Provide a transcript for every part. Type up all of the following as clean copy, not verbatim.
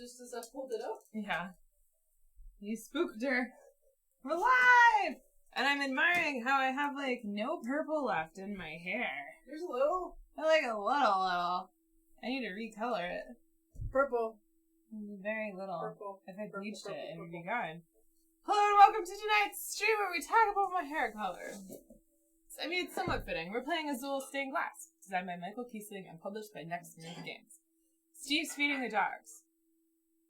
just as I pulled it up. Yeah. You spooked her. We're live! And I'm admiring how I have, like, no purple left in my hair. There's a little. Like a little. I need to recolor it. Purple. Very little. Purple. If I bleached Purple, it, it would be purple. gone. Hello and welcome to tonight's stream where we talk about my hair color. I mean, it's somewhat fitting. We're playing Azul Stained Glass, designed by Michael Kiesling and published by Next Move Games. Steve's feeding the dogs,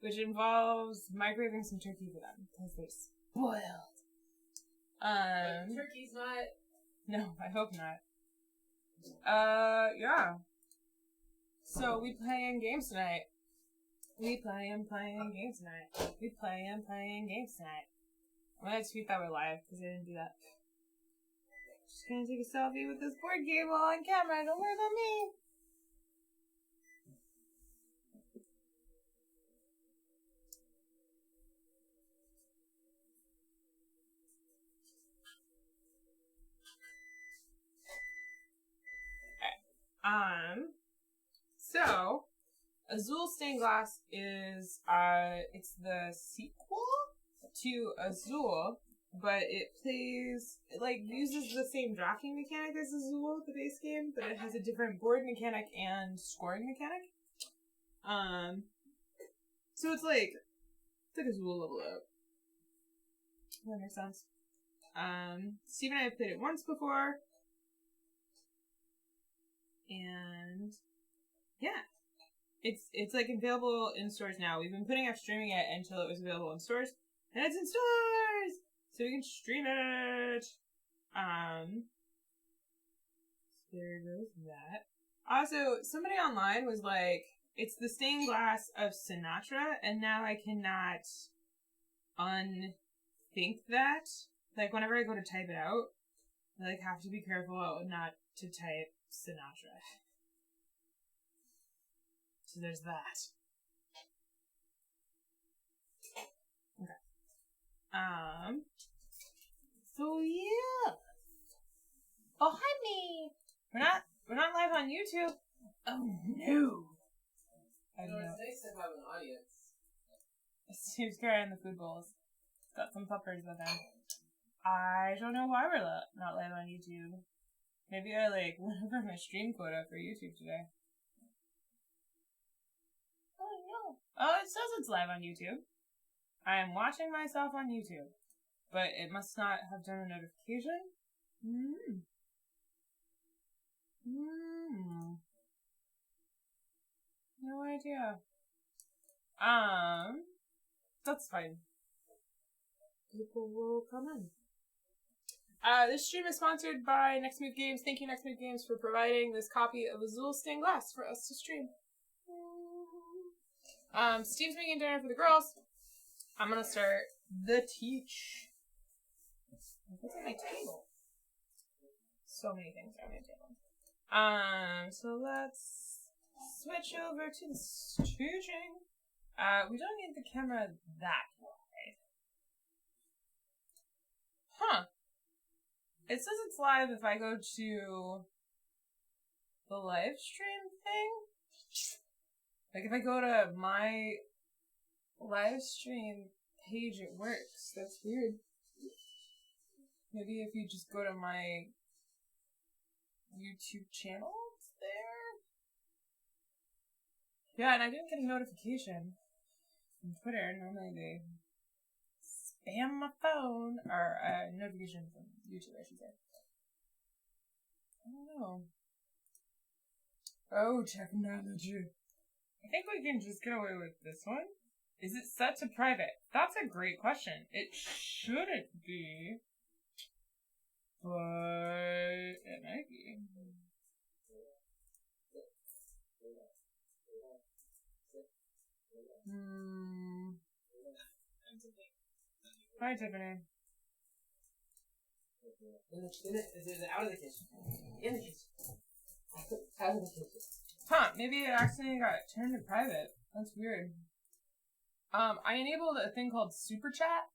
which involves microwaving some turkey for them, because they're spoiled. But turkey's not... No, I hope not. Yeah. So, we playing games tonight. We playing games tonight. We playing games tonight. I'm gonna tweet that we're live, because I didn't do that. Just gonna take a selfie with this board game while on camera. Don't worry about me. So, Azul Stained Glass is, it's the sequel to Azul, but it plays, it, like, uses the same drafting mechanic as Azul, the base game, but it has a different board mechanic and scoring mechanic. So it's like Azul level up. Does that make sense? Steve and I have played it once before, and yeah, it's like available in stores now. We've been putting off streaming it until it was available in stores, and it's in stores, so we can stream it. So there goes that. Also, somebody online was like, it's the stained glass of Sinatra, and now I cannot unthink that. Like, whenever I go to type it out, I like have to be careful not to type Sinatra. So there's that. Okay. So yeah. Oh, honey. We're not live on YouTube. Oh no. You know, it's nice to have an audience. Steve's carrying the food bowls. Got some puppers with him. I don't know why we're not live on YouTube. Maybe I, like, went over my stream quota for YouTube today. Oh, no. Oh, it says it's live on YouTube. I am watching myself on YouTube. But it must not have done a notification. No idea. That's fine. People will come in. This stream is sponsored by Next Move Games. Thank you, Next Move Games, for providing this copy of Azul Stained Glass for us to stream. Steve's making dinner for the girls. I'm gonna start the teach. What's on my table? So many things are on my table. So let's switch over to the staging. We don't need the camera that wide. Huh. It says it's live if I go to the live stream thing. Like, if I go to my live stream page, it works. That's weird. Maybe if you just go to my YouTube channel, it's there. Yeah, and I didn't get a notification from Twitter. Normally they spam my phone, or a notification from YouTube, I should say. I don't know. Oh, technology. I think we can just get away with this one. Is it set to private? That's a great question. It shouldn't be. But it might be. Hi, Tiffany. Out of the kitchen. In the kitchen. Out of the kitchen. Huh, maybe it accidentally got turned to private. That's weird. I enabled a thing called Super Chat,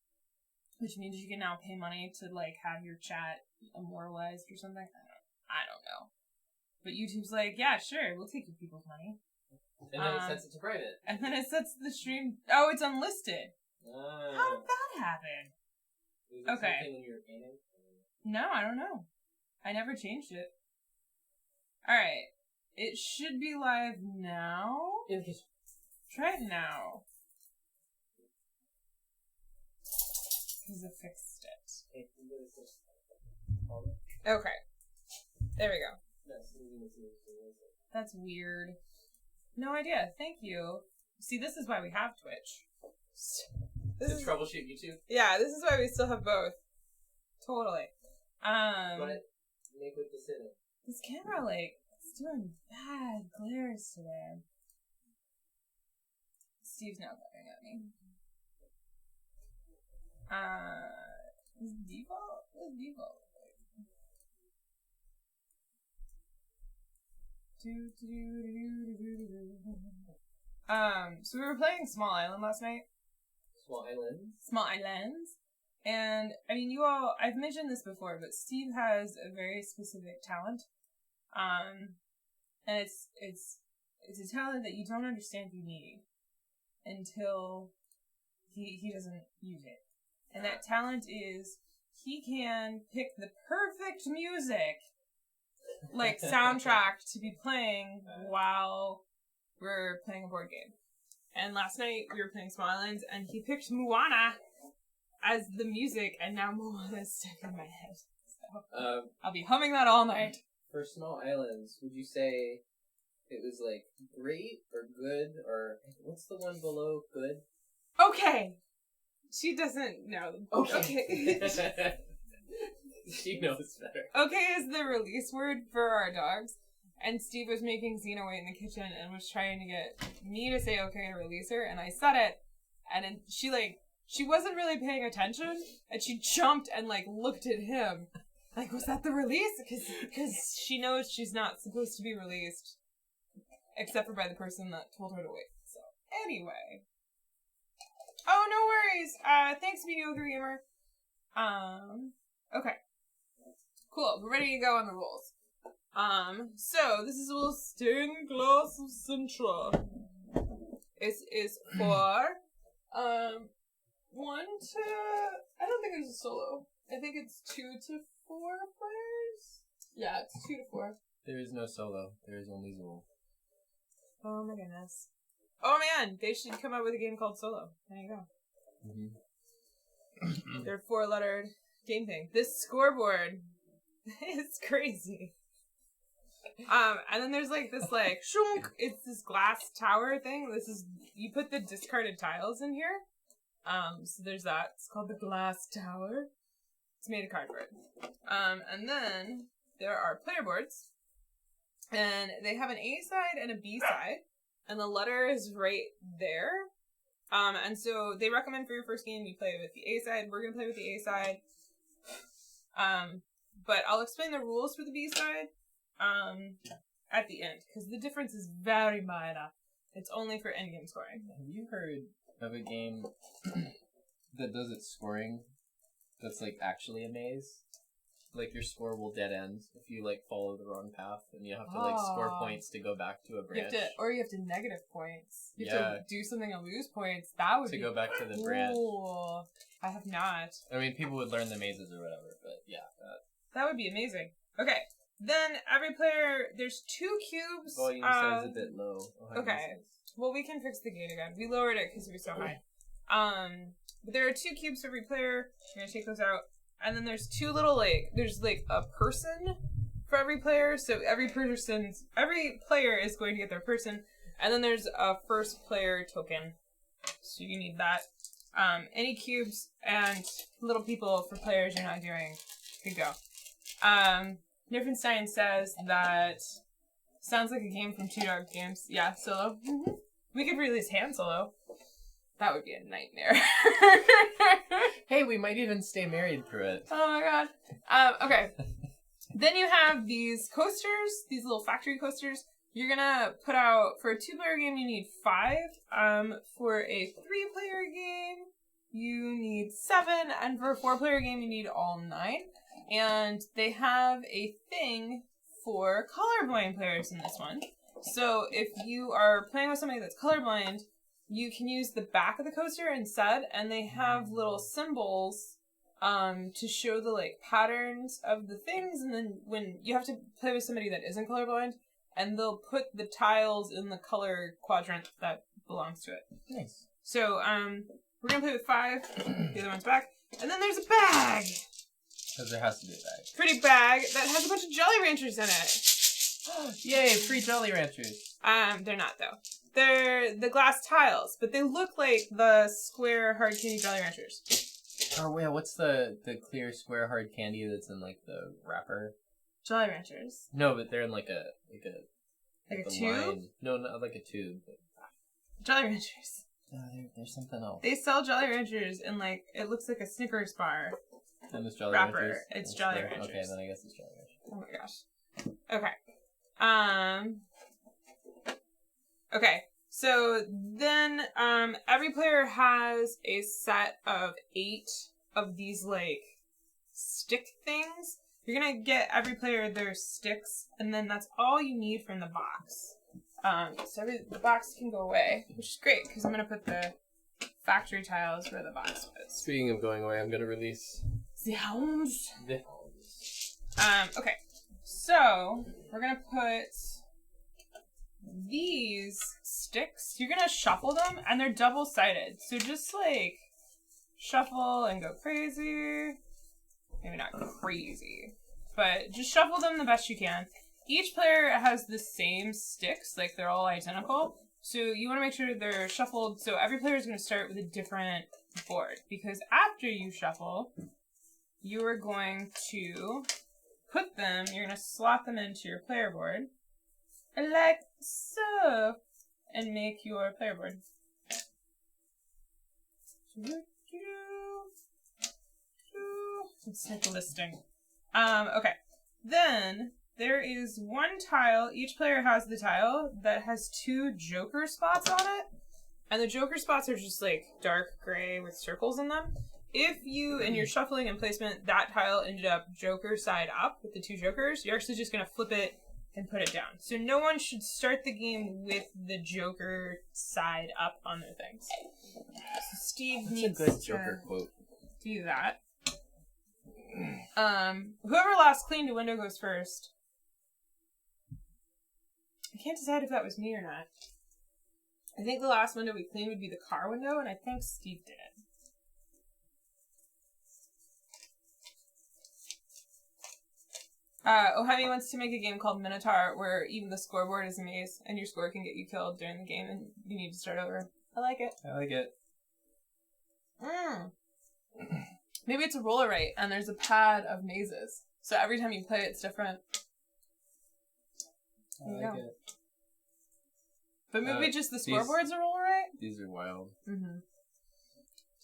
which means you can now pay money to, like, have your chat immortalized or something. I don't know. But YouTube's like, yeah, sure, we'll take your people's money. And then it sets it to private. And then it sets the stream... Oh, it's unlisted. Ah. How did that happen? Was it something when you were painting? No, I don't know. I never changed it. Alright. It should be live now. In the kitchen. Try it now. Because it fixed it. Okay. There we go. That's weird. No idea. Thank you. See, this is why we have Twitch. To troubleshoot YouTube? Yeah, this is why we still have both. Totally. But make with the sitting. This camera, like, it's doing bad glares today. Steve's now laughing at me. Is default? What is default? So we were playing Small Island last night. Small Islands? Small Islands. And, I mean, you all, I've mentioned this before, but Steve has a very specific talent. And it's a talent that you don't understand you need until he doesn't use it. And that talent is he can pick the perfect music, like soundtrack, to be playing while we're playing a board game. And last night we were playing Small Islands, and he picked Moana as the music, and now Moana is stuck in my head. So I'll be humming that all night. For Small Islands, would you say it was like great or good, or what's the one below good? Okay. She doesn't know. Okay. She knows better. Okay is the release word for our dogs. And Steve was making Xena wait in the kitchen and was trying to get me to say okay to release her. And I said it. And then she wasn't really paying attention. And she jumped and looked at him. Like, was that the release? Because she knows she's not supposed to be released. Except for by the person that told her to wait. So, anyway. Oh, no worries. Thanks, Mediocre Gamer. Okay. Cool. We're ready to go on the rules. So this is a little stained glass of Sintra. It is for, 1 to, I don't think it's a solo. I think it's 2 to 4 players. Yeah, it's 2 to 4. There is no solo. There is only Azul. Oh my goodness. Oh man, they should come up with a game called Solo. There you go. Mm-hmm. They're 4-lettered game thing. This scoreboard is crazy. And then there's this shunk. It's this glass tower thing. You put the discarded tiles in here. So there's that. It's called the glass tower. It's made of cardboard. And then there are player boards. And they have an A side and a B side. And the letter is right there. And so they recommend for your first game you play with the A side. We're going to play with the A side. But I'll explain the rules for the B side at the end, because the difference is very minor. It's only for endgame scoring. Have you heard of a game that does its scoring that's actually a maze? Your score will dead end if you follow the wrong path, and you have to score points to go back to a branch. You have to negative points. You have to do something and lose points. That would be go back to the branch. I have not. I mean, people would learn the mazes or whatever, but yeah. That would be amazing. Okay. Then every player, there's 2 cubes. Volume says a bit low. Okay. Well, we can fix the gain again. We lowered it because it was so high. But there are 2 cubes for every player. I'm gonna take those out. And then there's 2 little, there's a person for every player. So every player is going to get their person. And then there's a first player token. So you need that. Any cubes and little people for players you're not doing could go. Niffenstein says that sounds like a game from Two Dog Games. Yeah, solo. Mm-hmm. We could release Han Solo. That would be a nightmare. Hey, we might even stay married through it. Oh my god. Okay. Then you have these coasters, these little factory coasters. You're gonna put out, for a 2-player game, you need 5. For a 3-player game, you need 7. And for a 4-player game, you need all 9. And they have a thing for colorblind players in this one. So if you are playing with somebody that's colorblind, you can use the back of the coaster instead, and they have little symbols to show the like patterns of the things, and then when you have to play with somebody that isn't colorblind, and they'll put the tiles in the color quadrant that belongs to it. Nice. So we're gonna play with 5. The other one's back, and then there's a bag. Because there has to be a bag. Pretty bag that has a bunch of Jolly Ranchers in it. Yay, free Jolly Ranchers. They're not though. They're the glass tiles, but they look like the square hard candy Jolly Ranchers. Oh yeah, what's the clear square hard candy that's in like the wrapper? Jolly Ranchers. No, but they're in like a tube? line. No, not like a tube. But... Jolly Ranchers. No, there's something else. They sell Jolly Ranchers in like, it looks like a Snickers bar. And it's Jolly wrapper. Ranchers? It's Jolly Ranchers. Okay, then I guess it's Jolly Ranchers. Oh my gosh. Okay. Okay. So then, every player has a set of 8 of these like stick things. You're gonna get every player their sticks, and then that's all you need from the box. So the box can go away, which is great because I'm gonna put the factory tiles where the box was. Speaking of going away, I'm gonna release The hounds. the Okay. So we're gonna put these sticks. You're gonna shuffle them, and they're double-sided. So just like shuffle and go crazy. Maybe not crazy, but just shuffle them the best you can. Each player has the same sticks, like they're all identical. So you want to make sure they're shuffled. So every player is going to start with a different board, because after you shuffle, you are going to put them, you're going to slot them into your player board, like so, and make your player board. It's like listing. Okay. Then there is one tile. Each player has the tile that has 2 joker spots on it. And the joker spots are just like dark gray with circles in them. If you, in your shuffling and placement, that tile ended up joker side up with the 2 jokers, you're actually just going to flip it and put it down. So no one should start the game with the joker side up on their things. So Steve needs a good joker quote. Do that. Whoever last cleaned a window goes first. I can't decide if that was me or not. I think the last window we cleaned would be the car window, and I think Steve did it. Ohemi wants to make a game called Minotaur, where even the scoreboard is a maze, and your score can get you killed during the game, and you need to start over. I like it. I like it. Maybe it's a roller right, and there's a pad of mazes. So every time you play, it's different. I like it. But maybe just the scoreboard's a roller right? These are wild. Mm-hmm.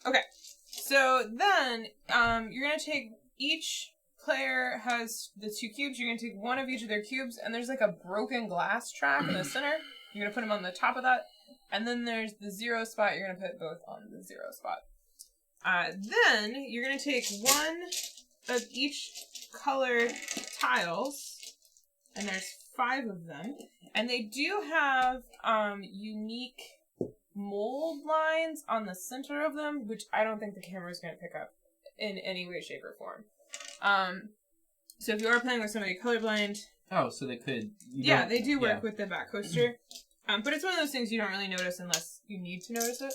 Okay. So then, you're going to take, each player has the 2 cubes. You're going to take one of each of their cubes, and there's like a broken glass track in the center. You're going to put them on the top of that. And then there's the 0 spot. You're going to put both on the 0 spot. Then you're going to take one of each colored tiles, and there's 5 of them, and they do have unique mold lines on the center of them, which I don't think the camera is going to pick up in any way, shape, or form. So if you are playing with somebody colorblind... Oh, so they could... Yeah, they do work with the back coaster. But it's one of those things you don't really notice unless you need to notice it.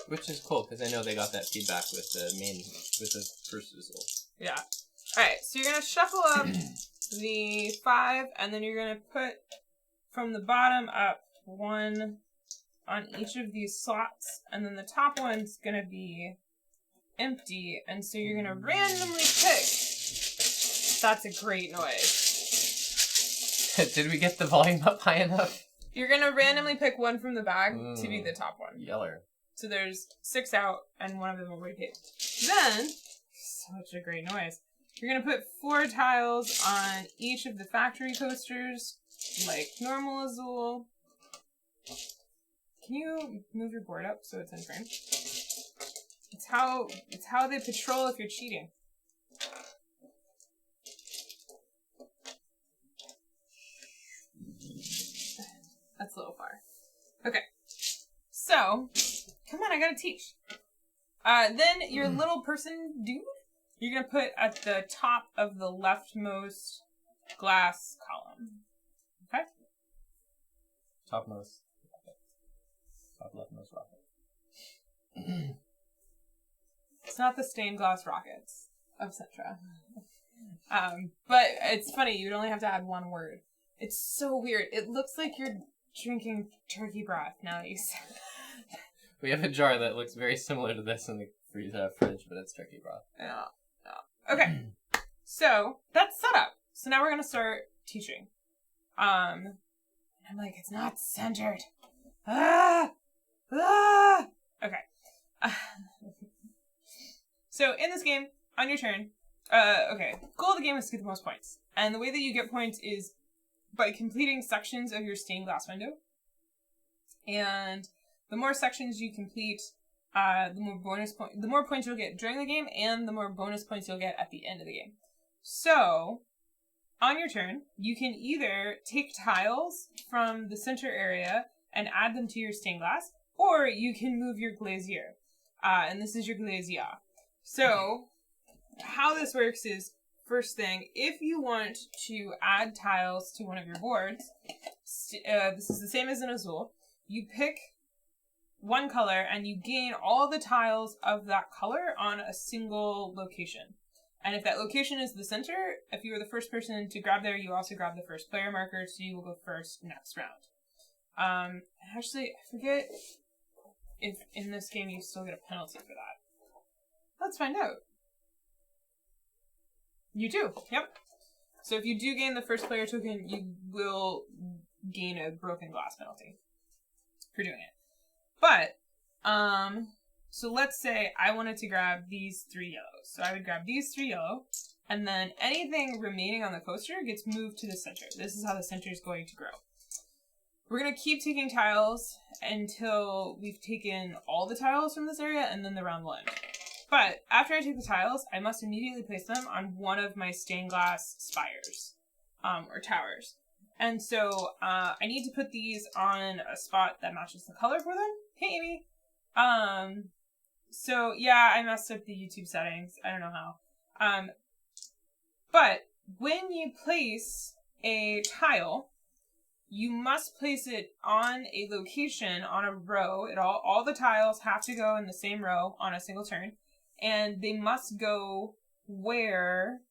Which is cool, because I know they got that feedback with the first Azul. Yeah. Alright, so you're going to shuffle up the 5, and then you're going to put from the bottom up 1 on each of these slots, and then the top one's going to be empty, and so you're going to randomly pick. That's a great noise. Did we get the volume up high enough? You're going to randomly pick one from the bag to be the top one. Yeller. So there's 6 out, and one of them will be picked. Then, such a great noise, you're going to put 4 tiles on each of the factory coasters, like normal Azul. Can you move your board up so it's in frame? It's how they patrol if you're cheating. That's a little far. Okay. So, come on, I gotta teach. Then your little person dude, you're gonna put at the top of the leftmost glass column. Okay? Topmost. Top leftmost rocket. It's not the stained glass rockets of Sintra. But it's funny, you'd only have to add one word. It's so weird. It looks like you're drinking turkey broth now that you said it. We have a jar that looks very similar to this in the fridge, but it's turkey broth. Yeah. Okay. So, that's set up. So now we're going to start teaching. I'm like, it's not centered. Okay. So, in this game, on your turn, goal of the game is to get the most points. And the way that you get points is by completing sections of your stained glass window. And the more sections you complete, the more points you'll get during the game, and the more bonus points you'll get at the end of the game. So, on your turn, you can either take tiles from the center area and add them to your stained glass, or you can move your glazier. And this is your glazier. So, how this works is, first thing, if you want to add tiles to one of your boards, this is the same as in Azul, you pick one color and you gain all the tiles of that color on a single location. And if that location is the center, if you were the first person to grab there, you also grab the first player marker, so you will go first next round. Actually, I forget if in this game you still get a penalty for that. Let's find out. You do, yep. So if you do gain the first player token, you will gain a broken glass penalty for doing it. But, so let's say I wanted to grab these 3 yellows. So I would grab these 3 yellow, and then anything remaining on the coaster gets moved to the center. This is how the center is going to grow. We're going to keep taking tiles until we've taken all the tiles from this area, and then the round will end. But after I take the tiles, I must immediately place them on one of my stained glass spires, or towers. And so I need to put these on a spot that matches the color for them. Hey, Amy. So yeah, I messed up the YouTube settings. I don't know how. But when you place a tile, you must place it on a location, on a row. All the tiles have to go in the same row on a single turn. And they must go where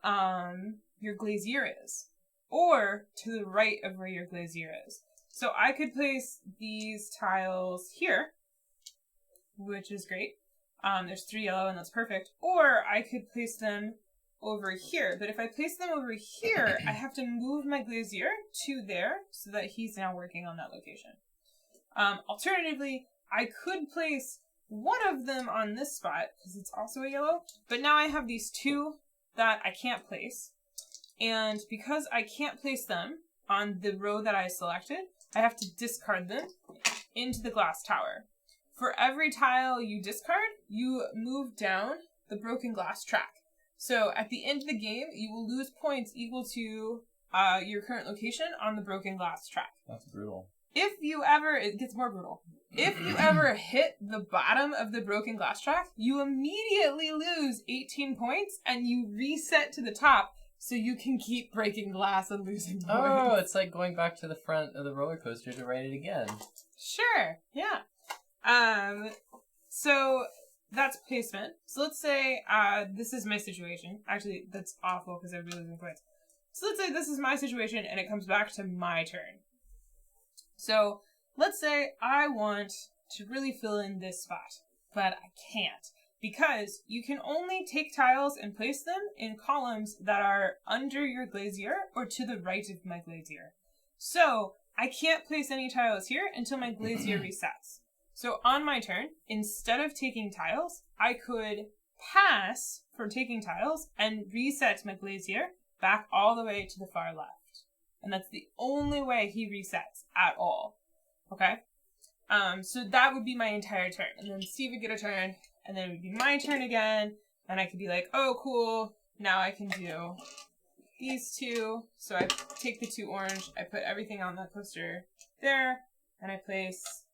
your glazier is, or to the right of where your glazier is. So I could place these tiles here, which is great. There's 3 yellow and that's perfect. Or I could place them over here. But if I place them over here, I have to move my glazier to there so that he's now working on that location. Alternatively, I could place one of them on this spot, because it's also a yellow, but now I have these 2 that I can't place. And because I can't place them on the row that I selected, I have to discard them into the glass tower. For every tile you discard, you move down the broken glass track. So at the end of the game, you will lose points equal to your current location on the broken glass track. That's brutal. It gets more brutal. If you ever hit the bottom of the broken glass track, you immediately lose 18 points and you reset to the top so you can keep breaking glass and losing points. Oh, it's like going back to the front of the roller coaster to ride it again. Sure, yeah. So that's placement. So let's say this is my situation. Actually, that's awful because I'd be losing points. So let's say this is my situation and it comes back to my turn. So let's say I want to really fill in this spot, but I can't because you can only take tiles and place them in columns that are under your glazier or to the right of my glazier. So I can't place any tiles here until my glazier resets. So on my turn, instead of taking tiles, I could pass for taking tiles and reset my glazier back all the way to the far left. And that's the only way he resets at all. Okay? So that would be my entire turn. And then Steve would get a turn, and then it would be my turn again, and I could be like, oh, cool, now I can do these two. So I take the 2 orange, I put everything on the coaster there, and I place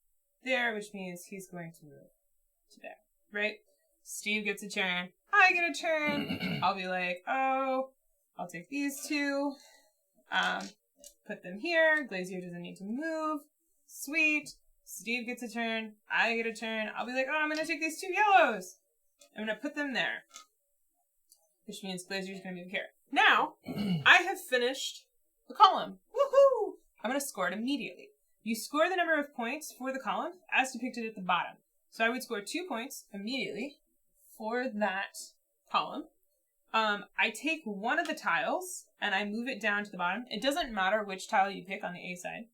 there, which means he's going to move to there, right? Steve gets a turn. I get a turn. I'll be like, oh, I'll take these 2, put them here. Glazier doesn't need to move. Sweet. Steve gets a turn. I get a turn. I'll be like, oh, I'm going to take these 2 yellows. I'm going to put them there, which means Glazier's going to move here. Now, I have finished the column. Woohoo! I'm going to score it immediately. You score the number of points for the column as depicted at the bottom. So I would score 2 points immediately for that column. I take one of the tiles and I move it down to the bottom. It doesn't matter which tile you pick on the A side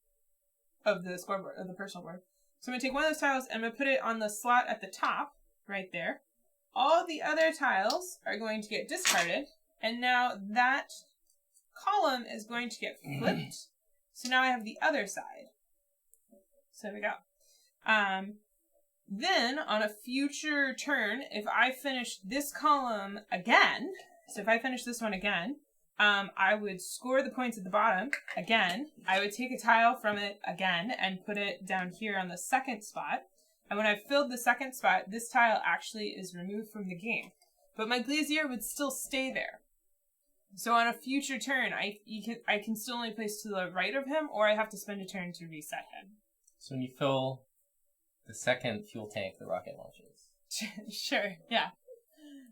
of the scoreboard, of the personal board. So I'm going to take one of those tiles and I'm going to put it on the slot at the top, right there. All the other tiles are going to get discarded, and now that column is going to get flipped. So now I have the other side. So there we go. Then, on a future turn, if I finish this column again, so if I finish this one again, I would score the points at the bottom again. I would take a tile from it again and put it down here on the second spot. And when I've filled the second spot, this tile actually is removed from the game. But my Glazier would still stay there. So on a future turn, I can still only place to the right of him, or I have to spend a turn to reset him. So when you fill the second fuel tank, the rocket launches. Sure, yeah.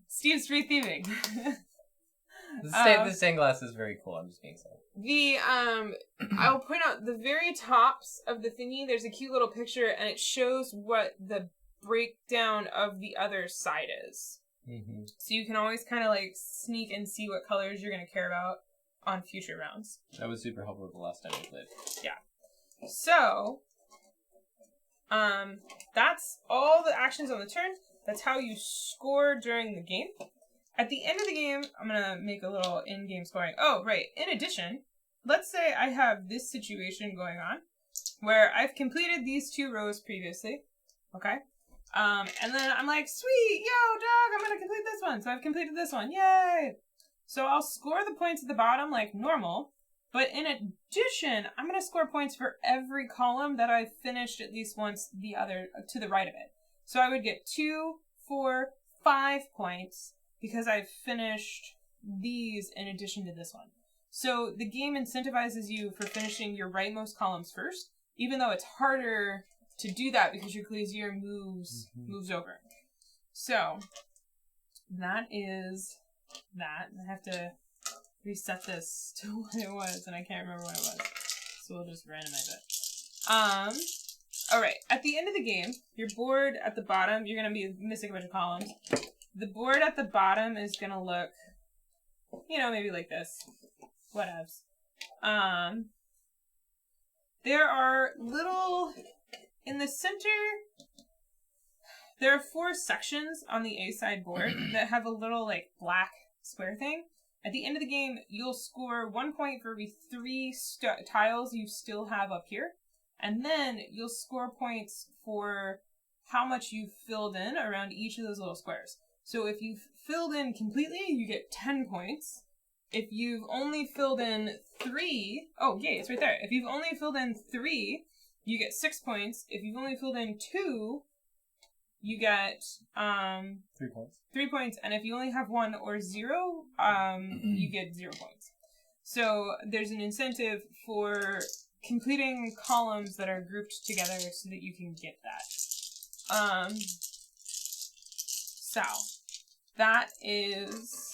Steve's retheming. The stained glass is very cool, I'm just being silly. I'll point out the very tops of the thingy, there's a cute little picture, and it shows what the breakdown of the other side is. Mm-hmm. So you can always kind of like sneak and see what colors you're going to care about on future rounds. That was super helpful the last time we played. Yeah. So, that's all the actions on the turn. That's how you score during the game. At the end of the game, I'm going to make a little in-game scoring. Oh, right. In addition, let's say I have this situation going on where I've completed these 2 rows previously. Okay? And then I'm like, sweet, yo, dog, I'm going to complete this one. So I've completed this one. Yay! So I'll score the points at the bottom like normal. But in addition, I'm going to score points for every column that I've finished at least once the other to the right of it. So I would get 2, 4, 5 points because I've finished these in addition to this one. So the game incentivizes you for finishing your rightmost columns first, even though it's harder to do that because your Glazier moves over. So that is that. I have to reset this to what it was, and I can't remember what it was. So we'll just randomize it. Alright, at the end of the game, your board at the bottom, you're going to be missing a bunch of columns. The board at the bottom is going to look, maybe like this. Whatevs. There are little, in the center, there are 4 sections on the A-side board that have a little, black square thing. At the end of the game, you'll score 1 point for every 3 tiles you still have up here. And then you'll score points for how much you've filled in around each of those little squares. So if you've filled in completely, you get 10 points. If you've only filled in 3, oh yay, it's right there. If you've only filled in 3, you get 6 points. If you've only filled in 2, you get 3 points. 3 points, and if you only have 1 or 0, you get 0 points. So there's an incentive for completing columns that are grouped together so that you can get that. So that is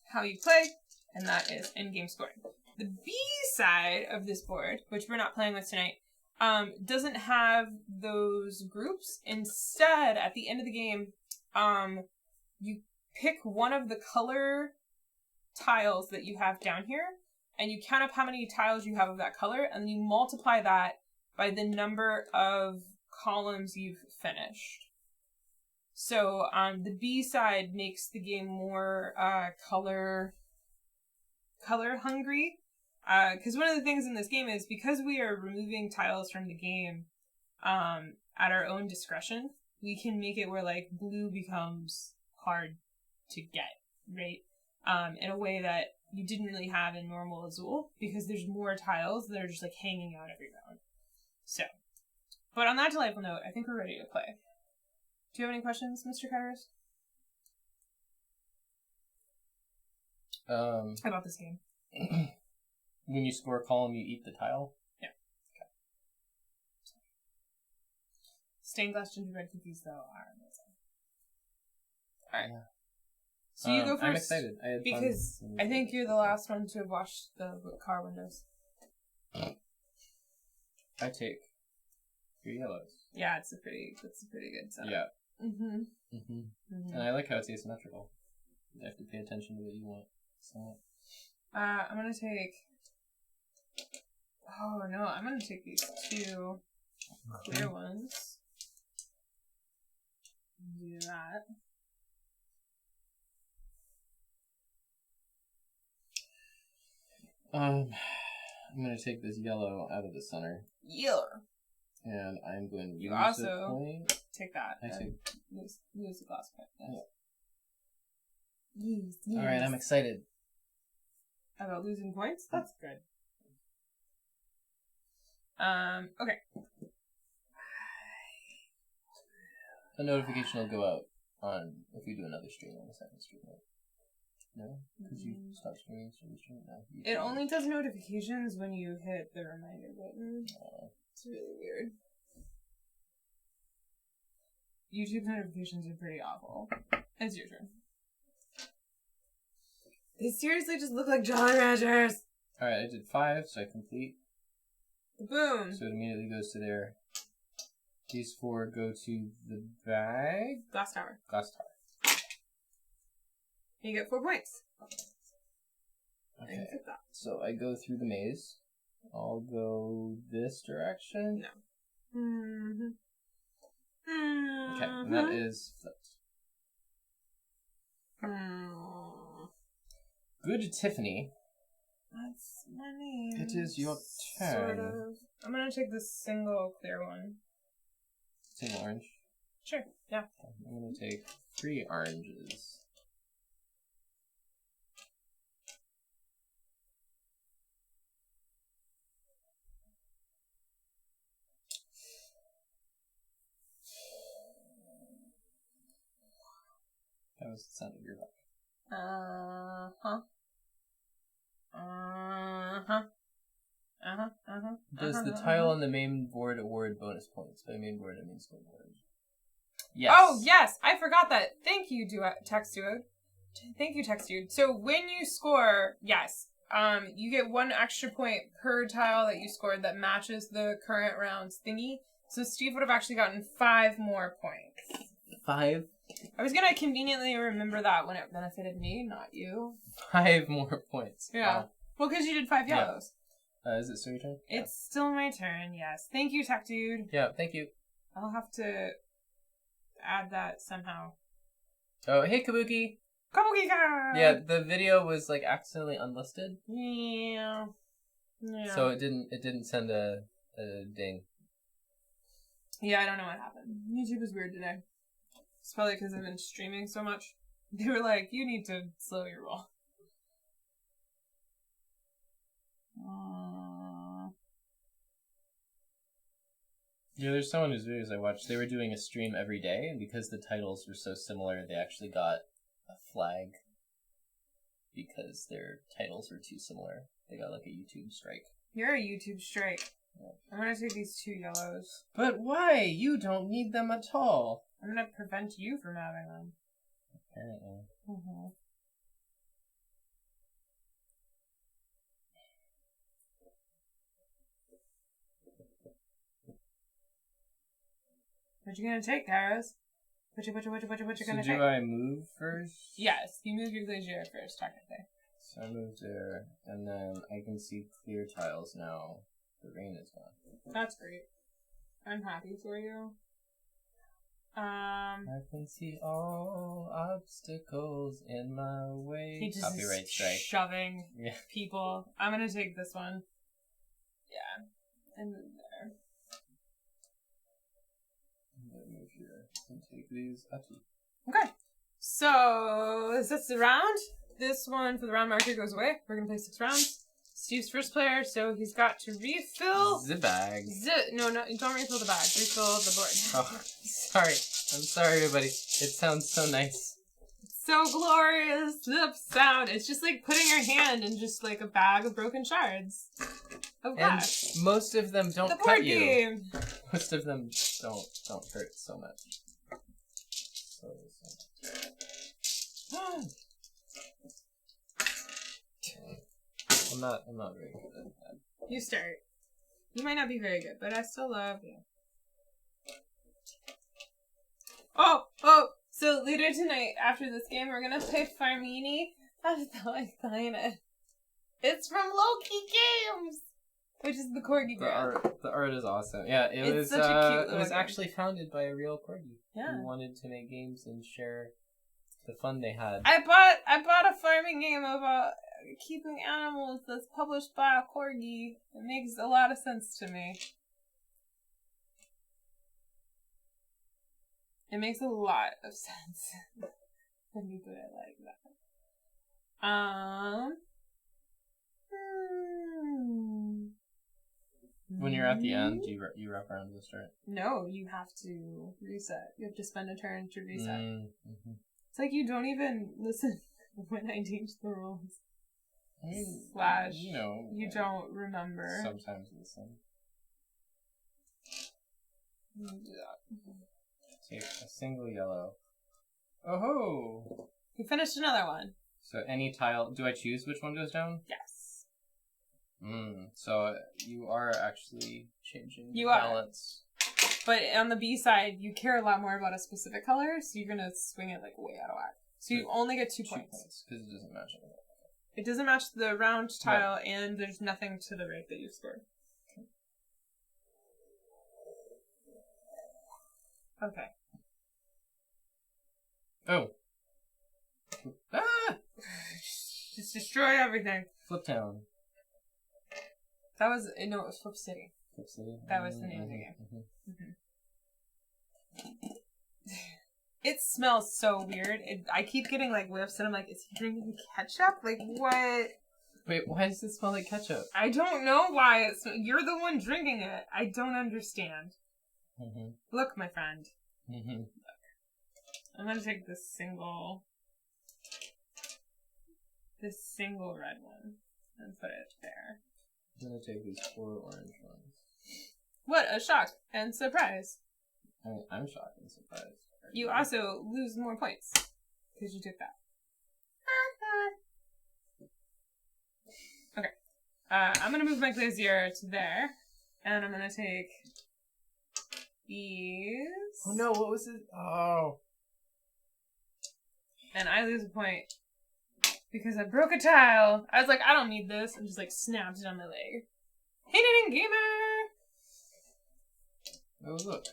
how you play, and that is in-game scoring. The B side of this board, which we're not playing with tonight, doesn't have those groups. Instead, at the end of the game, you pick one of the color tiles that you have down here, and you count up how many tiles you have of that color, and then you multiply that by the number of columns you've finished. So the B side makes the game more color hungry. Because one of the things in this game is because we are removing tiles from the game at our own discretion, we can make it where blue becomes hard to get, right? in a way that you didn't really have in normal Azul, because there's more tiles that are just like hanging out every round. So, but on that delightful note, I think we're ready to play. Do you have any questions, Mr. Kairos? About this game? When you score a column, you eat the tile? Yeah. Okay. Stained glass gingerbread cookies, though, are amazing. Alright. Yeah. So you go first. I'm excited. Because I think you're the last one to have washed the car windows. I take 3 yellows. Yeah, it's a pretty good setup. Yeah. Mm-hmm. And I like how it's asymmetrical. You have to pay attention to what you want. So. I'm gonna take... Oh, no, I'm gonna take these 2 clear ones. Do that. I'm gonna take this yellow out of the center. Yeah. And I'm going to you also take that. I take... Lose the glass point. Yes. Alright, I'm excited. About losing points? That's good. Okay. A notification will go out on if we do another stream on the second stream. Right? No? Because you stopped streaming, so we stream now. It only does notifications when you hit the reminder button. It's really weird. YouTube notifications are pretty awful. It's your turn. They seriously just look like Jolly Ranchers! Alright, I did 5, so I complete. Boom! So it immediately goes to there. These 4 go to the bag. Glass tower. You get 4 points. Okay. So I go through the maze. I'll go this direction. No. Mm-hmm. Okay, and that is flipped. Good Tiffany. That's my name. It is your turn. Sort of. I'm gonna take this single clear one. Single orange? Sure, yeah. I'm gonna take 3 oranges. That was the sound of your luck. Does the tile on the main board award bonus points? By main board, I mean school board. Yes. Oh, yes! I forgot that. Thank you, Text Dude. Thank you, Text Dude. So when you score, yes, you get 1 extra point per tile that you scored that matches the current round's thingy. So Steve would have actually gotten 5 more points. 5? I was gonna conveniently remember that when it benefited me, not you. 5 more points. Yeah. Wow. Well, because you did 5 yellows. Yeah. Is it still your turn? It's still my turn, yes. Thank you, Tech Dude. Yeah, thank you. I'll have to add that somehow. Oh, hey, Kabuki. Kabuki card! Yeah, the video was, like, accidentally unlisted. Yeah. So it didn't send a ding. Yeah, I don't know what happened. YouTube was weird today. It's probably because I've been streaming so much. They were like, you need to slow your roll. Yeah, there's someone whose videos I watched. They were doing a stream every day, and because the titles were so similar, they actually got a flag because their titles were too similar. They got like a YouTube strike. You're a YouTube strike. Yeah. I'm gonna take these 2 yellows. But why? You don't need them at all. I'm gonna prevent you from having them. Apparently. Mm-hmm. What you gonna take, Kairos? What you gonna take? So do I move first? Yes, you move your glacier first, technically. So I move there, and then I can see clear tiles now. The rain is gone. That's great. I'm happy for you. I can see all obstacles in my way. He just Copyright strike. Shoving people. I'm gonna take this one. Yeah. And move there. I'm gonna move here and take these. Okay. So, is this the round? this one for the round marker goes away. We're going to play 6 rounds. Steve's first player, so he's got to refill... The bag. No, don't refill the bag. Refill the board. Oh, sorry. I'm sorry, everybody. It sounds so nice. So glorious. The sound. It's just like putting your hand in just like a bag of broken shards of glass. And most of them don't the cut board you. Game. Most of them don't hurt so much. I'm not very good at that. You start. You might not be very good, but I still love you. Oh! So later tonight, after this game, we're gonna play Farmini. I'm so excited. It's from Loki Games! Which is the corgi brand. The art is awesome. Yeah, It's such a cute it was game. actually founded by a real corgi. Yeah. Who wanted to make games and share the fun they had. I bought a farming game about keeping animals that's published by a corgi. It makes a lot of sense to me. It makes a lot of sense. Let me put it like that. When you're at the end, you wrap around to the start. No, you have to reset. You have to spend a turn to reset. Mm-hmm. It's like you don't even listen when I teach the rules. I mean, Slash, you don't remember. Sometimes listen. Take a single yellow. Oh ho! You finished another one. So any tile. Do I choose which one goes down? Yes. So you are actually changing You the are. balance. But on the B side, you care a lot more about a specific color, so you're gonna swing it like way out of whack. So you only get 2 points. Because it doesn't match anything. It doesn't match the round tile, and there's nothing to the right that you scored. Okay. Oh. Ah! Just destroy everything. Flip Town. That was... No, it was Flip City. Flip City. That was the name of the game. Mm-hmm. It smells so weird. I keep getting like whiffs, and I'm like, is he drinking ketchup? Like, what? Wait, why does it smell like ketchup? I don't know why it's... You're the one drinking it. I don't understand. Mm-hmm. Look, my friend. Mm-hmm. Look. I'm gonna take this single red one and put it there. I'm gonna take these 4 orange ones. What a shock and surprise. I'm shocked and surprised. You also lose more points because you took that. Okay. I'm gonna move my glazier to there, and I'm gonna take these. Oh no, what was it? Oh. And I lose a point because I broke a tile. I was like, I don't need this, and just like snapped it on my leg. Hidden gamer! Oh look.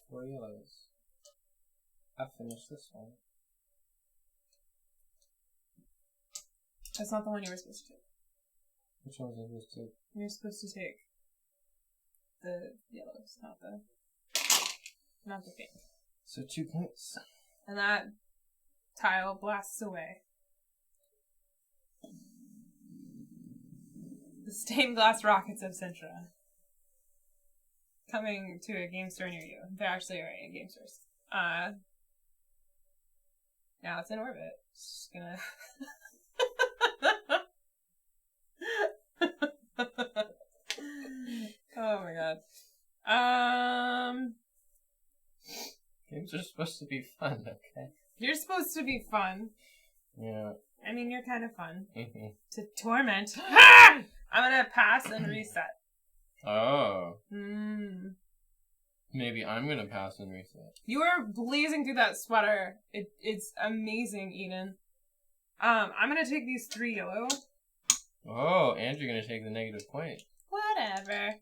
4 yellows. I finished this one. That's not the one you were supposed to take. Which one was I supposed to take? You're supposed to take the yellows, not the pink. So 2 points. And that tile blasts away. The stained glass rockets of Sintra. Coming to a game store near you. They're actually already in game stores. Now it's in orbit. Just gonna... Oh my god. Games are supposed to be fun, okay? You're supposed to be fun. Yeah. I mean, you're kind of fun. Mm-hmm. To torment. I'm gonna pass and reset. Oh. Maybe I'm gonna pass and reset. You are blazing through that sweater. It's amazing, Eden. I'm gonna take these 3 yellow. Oh, and you're gonna take the negative point. Whatever.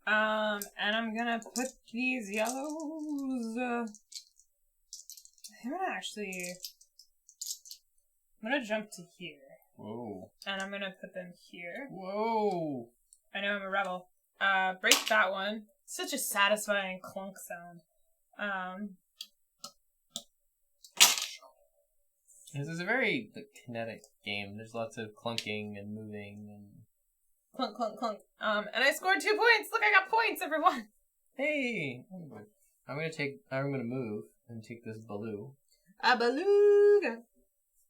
And I'm gonna put these yellows. I'm gonna jump to here. Whoa. And I'm gonna put them here. Whoa. I know I'm a rebel. Break that one. Such a satisfying clunk sound. This is a very kinetic game. There's lots of clunking and moving and clunk, clunk, clunk. And I scored 2 points. Look, I got points, everyone. hey, I'm gonna move and take this baloo. A beluga.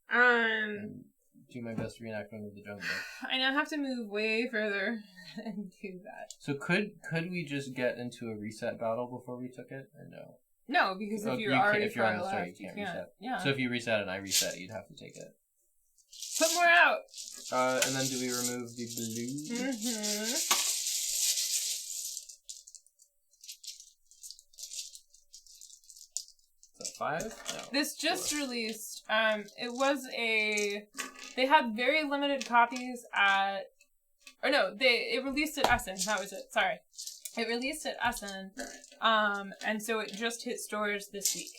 And do my best reenactment of the jungle. I now have to move way further and do that. So could we just get into a reset battle before we took it, or no? No, because if you're already far left, you can't reset. Yeah. So if you reset and I reset, you'd have to take it. Put more out. And then do we remove the blue? Mm-hmm. Is that 5? No. This just released. They had very limited copies at. Or no, it released at Essen. That was it. Sorry. It released at Essen, and so it just hit stores this week.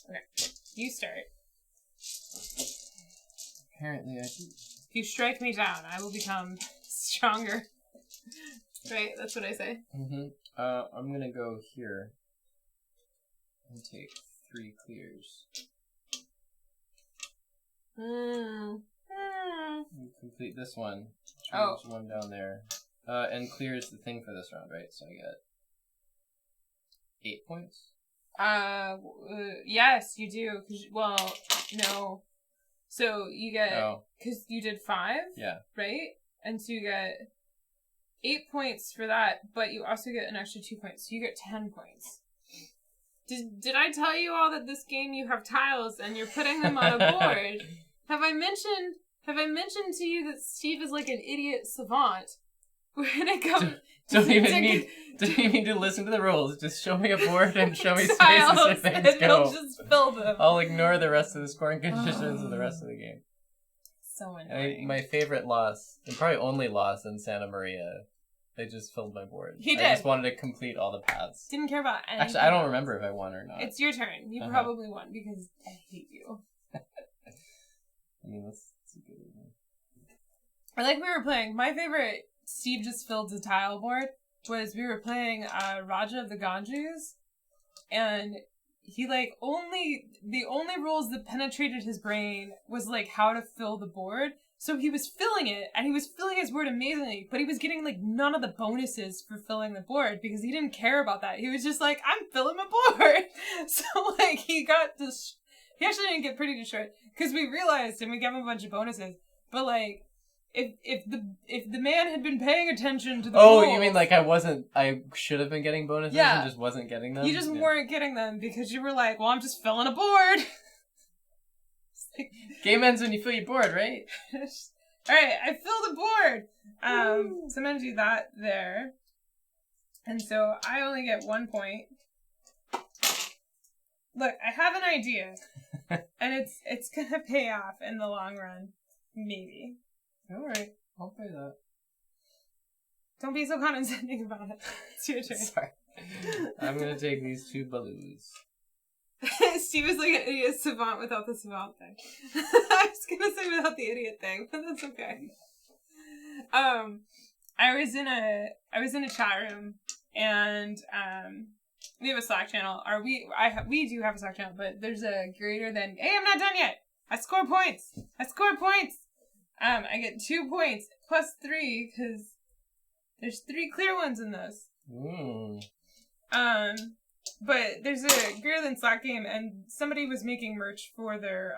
Okay, you start. Apparently I do. If you strike me down, I will become stronger. Right? That's what I say. Mm-hmm. I'm gonna go here and take 3 clears. You complete this one. There's one down there. And clears the thing for this round, right? So I get 8 points? Yes, you do. Well, no. So you get, because you did 5? Yeah. Right? And so you get 8 points for that, but you also get an extra 2 points. So you get 10 points. Did I tell you all that this game you have tiles and you're putting them on a board? Have I mentioned to you that Steve is like an idiot savant when it comes don't even need to listen to the rules. Just show me a board and show me spaces where things and go. he'll just fill them. I'll ignore the rest of the scoring conditions of the rest of the game. So annoying. My favorite loss, and probably only loss in Santa Maria, they just filled my board. He did. I just wanted to complete all the paths. Didn't care about anything. Actually, I don't remember if I won or not. It's your turn. You probably won because I hate you. I mean, that's a good one. I like we were playing. My favorite Steve just filled the tile board was we were playing Raja of the Ganges, and he the only rules that penetrated his brain was like how to fill the board. So he was filling it, and he was filling his board amazingly, but he was getting like none of the bonuses for filling the board because he didn't care about that. He was just like, I'm filling my board. So like he actually didn't get pretty destroyed because we realized and we gave him a bunch of bonuses. But like, if the man had been paying attention to the rules, you mean like I should have been getting bonuses and just wasn't getting them? You just weren't getting them because you were like, well, I'm just filling a board. Game ends when you fill your board, right? Alright, I filled the board. So I'm gonna do that there. And so I only get 1 point. Look, I have an idea. And it's gonna pay off in the long run. Maybe. Alright, I'll pay that. Don't be so condescending about it. It's your turn. Sorry. I'm gonna take these 2 balloons. Steve is like an idiot savant without the savant thing. I was gonna say without the idiot thing, but that's okay. I was in a chat room, and we have a Slack channel. We do have a Slack channel, but there's a greater than. Hey, I'm not done yet. I score points. I get 2 points plus 3 because there's 3 clear ones in this. But there's a greater than Slack game, and somebody was making merch for their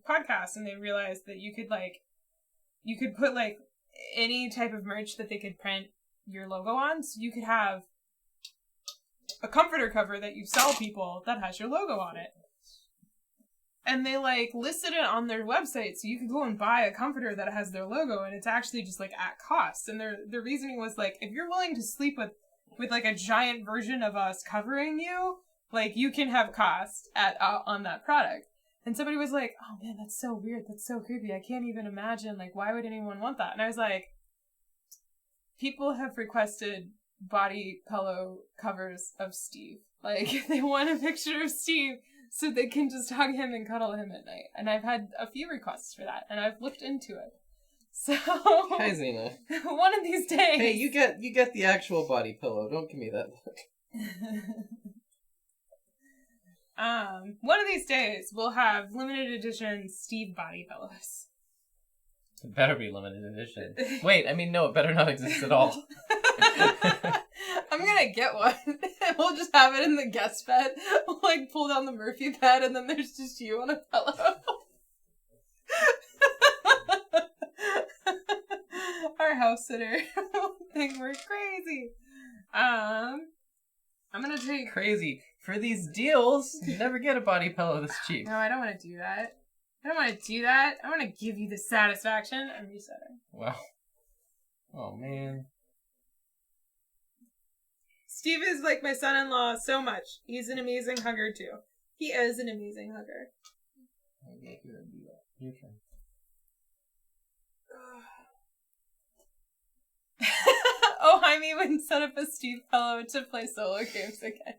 podcast, and they realized that you could put like any type of merch that they could print your logo on. So you could have a comforter cover that you sell people that has your logo on it. And they like listed it on their website, so you could go and buy a comforter that has their logo, and it's actually just like at cost. And their reasoning was like, if you're willing to sleep with like a giant version of us covering you, like you can have cost on that product. And somebody was like, oh man, that's so weird, that's so creepy, I can't even imagine, like why would anyone want that? And I was like, people have requested body pillow covers of Steve. Like they want a picture of Steve so they can just hug him and cuddle him at night. And I've had a few requests for that, and I've looked into it. So Hi, Xena. one of these days. Hey, you get the actual body pillow. Don't give me that look. One of these days we'll have limited edition Steve body pillows. It better be limited edition. Wait, I mean, no, it better not exist at all. I'm gonna get one. We'll just have it in the guest bed. We'll like pull down the Murphy bed, and then there's just you on a pillow. Our house sitter thing, we're crazy. I'm gonna take Crazy. For these deals, you never get a body pillow this cheap. No, I don't want to do that. I don't want to do that. I want to give you the satisfaction. I'm resetting. Wow. Oh, man. Steve is like my son-in-law so much. He's an amazing hugger, too. He is an amazing hugger. Your turn. Oh, Jaime would set up a Steve pillow to play solo games again.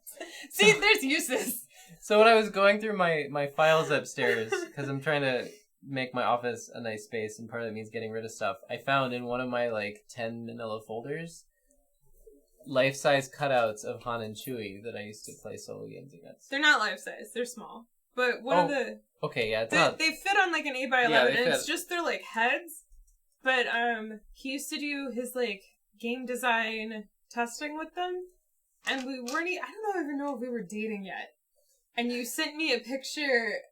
See, there's uses. So when I was going through my files upstairs, because I'm trying to make my office a nice space, and part of that means getting rid of stuff, I found in one of my, 10 manila folders, life-size cutouts of Han and Chewie that I used to play solo games against. They're not life-size. They're small. But one of the... Okay, yeah, They fit on, an 8x11, Yeah, and it's just their, heads. But, he used to do his, game design testing with them, and we weren't I don't even know if we were dating yet. And you sent me a picture.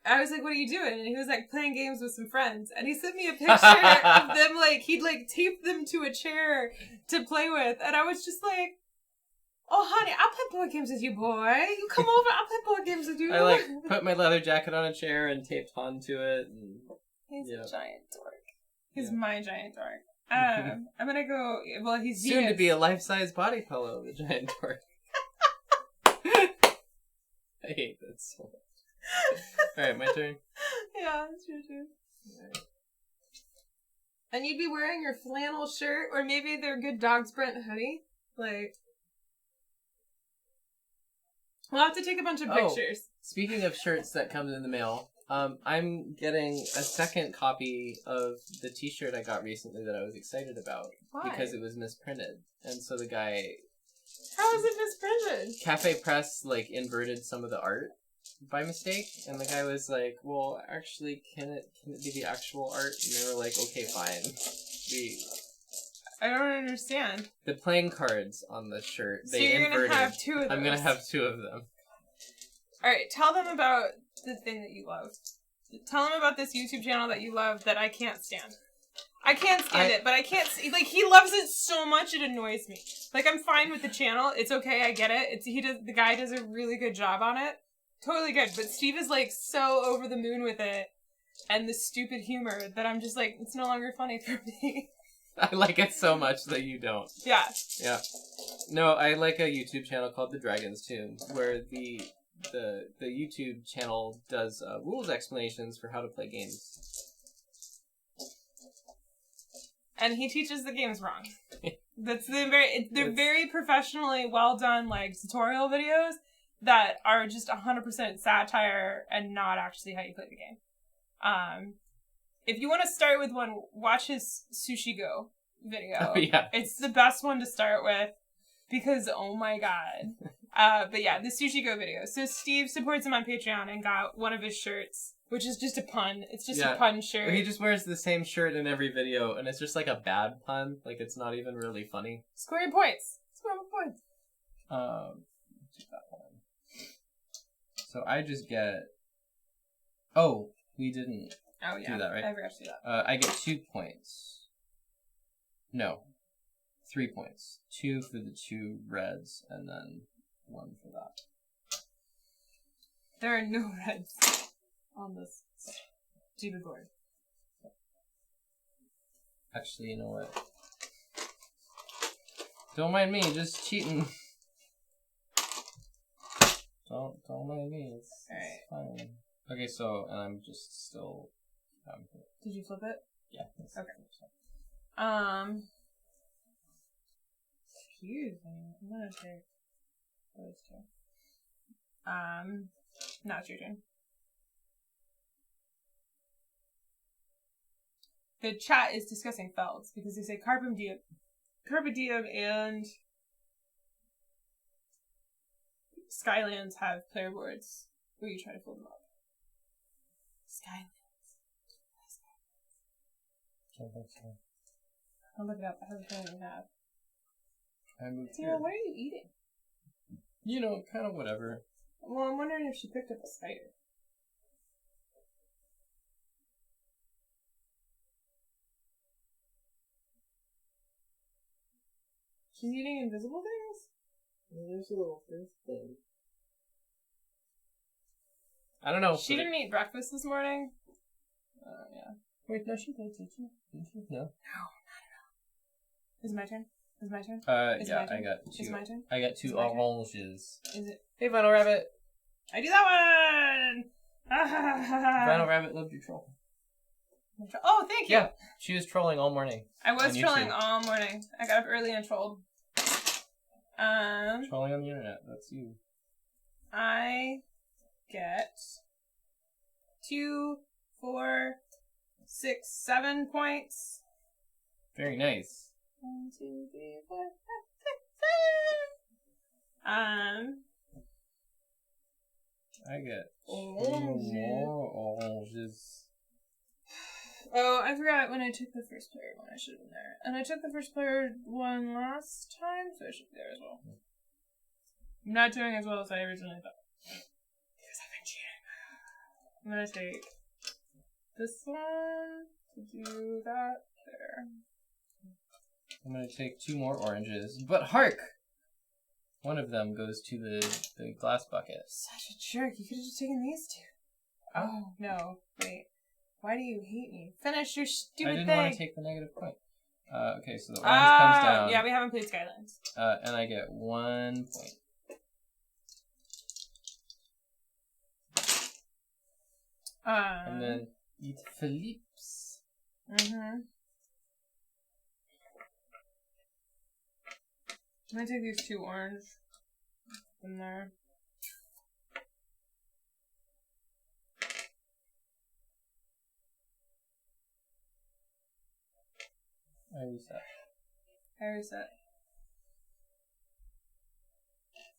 I was like, what are you doing? And he was playing games with some friends, and he sent me a picture of them, he'd taped them to a chair to play with, and I was just like, oh honey, I'll play board games with you, boy. You come over, I'll play board games with you. I put my leather jacket on a chair and taped Han to it. And, he's a giant dork. He's my giant dork. I'm gonna go. Well, he's soon to be a life-size body pillow, the giant dork. I hate that so much. Alright, my turn. Yeah, it's your turn. Right. And you'd be wearing your flannel shirt, or maybe their good Dog's Brent hoodie. We'll have to take a bunch of pictures. Speaking of shirts that come in the mail, I'm getting a second copy of the t-shirt I got recently that I was excited about. Why? Because it was misprinted. And so the guy... How is it misprinted? Cafe Press, inverted some of the art by mistake. And the guy was like, well, actually, can it be the actual art? And they were like, okay, fine. I don't understand. The playing cards on the shirt, so they you're inverted. Gonna have two of those. I'm gonna have two of them. Alright, tell them about the thing that you love. Tell them about this YouTube channel that you love that I can't stand. I can't stand it, but I can't see, he loves it so much it annoys me. I'm fine with the channel. It's okay, I get it. The guy does a really good job on it. Totally good. But Steve is so over the moon with it and the stupid humor that I'm just it's no longer funny for me. I like it so much that you don't. Yeah. Yeah. No, I like a YouTube channel called The Dragon's Tomb, where the YouTube channel does rules explanations for how to play games. And he teaches the games wrong. They're very professionally well done tutorial videos that are just 100% satire and not actually how you play the game. If you want to start with one, watch his Sushi Go video. Oh, yeah. It's the best one to start with because oh my god. But yeah, the Sushi Go video. So Steve supports him on Patreon and got one of his shirts, which is just a pun. It's just a pun shirt. He just wears the same shirt in every video, and it's just a bad pun. It's not even really funny. Score your points. Score your points. Do that one. So I just get... Oh, we didn't do that, right? I forgot to do that. I get 2 points. No. 3 points. 2 for the 2 reds, and then 1 for that. There are no reds on this stupid board. Actually, you know what? Don't mind me, just cheating. Don't mind me. It's fine. Okay, so and I'm just still. Did you flip it? Yeah. Okay. Excuse me. I'm gonna take those two. Now it's your turn. the chat is discussing felds because they say carpe diem and Skylands have player boards where you try to fold them up. Skylands. I'll look it up. I have a feeling we have. I moved Tina, here. what are you eating? You know, kind of whatever. Well, I'm wondering if she picked up a spider. She's eating invisible things? There's a little thing. I don't know. She didn't eat breakfast this morning? Yeah. Wait, no, she did, did she? Did she? No. No, not at all. Is it my turn? Is it my turn? Is it Yeah, my turn? I got Is two. it my turn? I got Is two it my turn? oranges. Is it? Hey, Vinyl Rabbit. I do that one! Vinyl Rabbit loved your troll. Oh, thank you! Yeah, she was trolling all morning. I was on trolling YouTube. all morning. I got up early and trolled. Trolling on the internet, that's you. I get 2, 4, 6, 7 points. Very nice. 1, 2, 3, 4, 5, 6, 7. I get Oranges. more oranges. Oh, I forgot when I took the first player one. I should have been there. And I took the first player one last time, so I should be there as well. I'm not doing as well as I originally thought. Because I've been cheating. I'm gonna take this one to do that there. I'm gonna take 2 more oranges. But hark! One of them goes to the glass bucket. Such a jerk. You could have just taken these two. Oh, no. Wait. Why do you hate me? Finish your stupid I didn't thing. want to take the negative point. Okay, so the orange comes down. Yeah, we haven't played Skylands. And I get 1 point. And then eat Philippe's. I'm gonna take these 2 orange from there. I reset. I reset.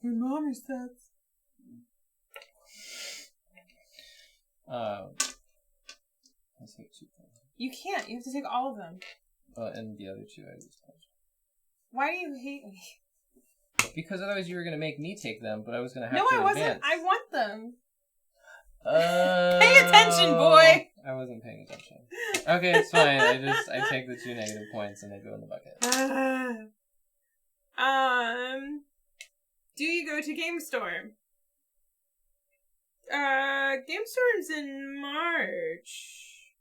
Your mom resets. I'll take 2 points. You can't. You have to take all of them. And the other 2 I reset. Why do you hate me? Because otherwise you were going to make me take them, but I was going to have No, to I wasn't. advance. I want them. Pay attention, boy! I wasn't paying attention. Okay, it's fine. I take the 2 negative points and they go in the bucket. Do you go to GameStorm? GameStorm's in March.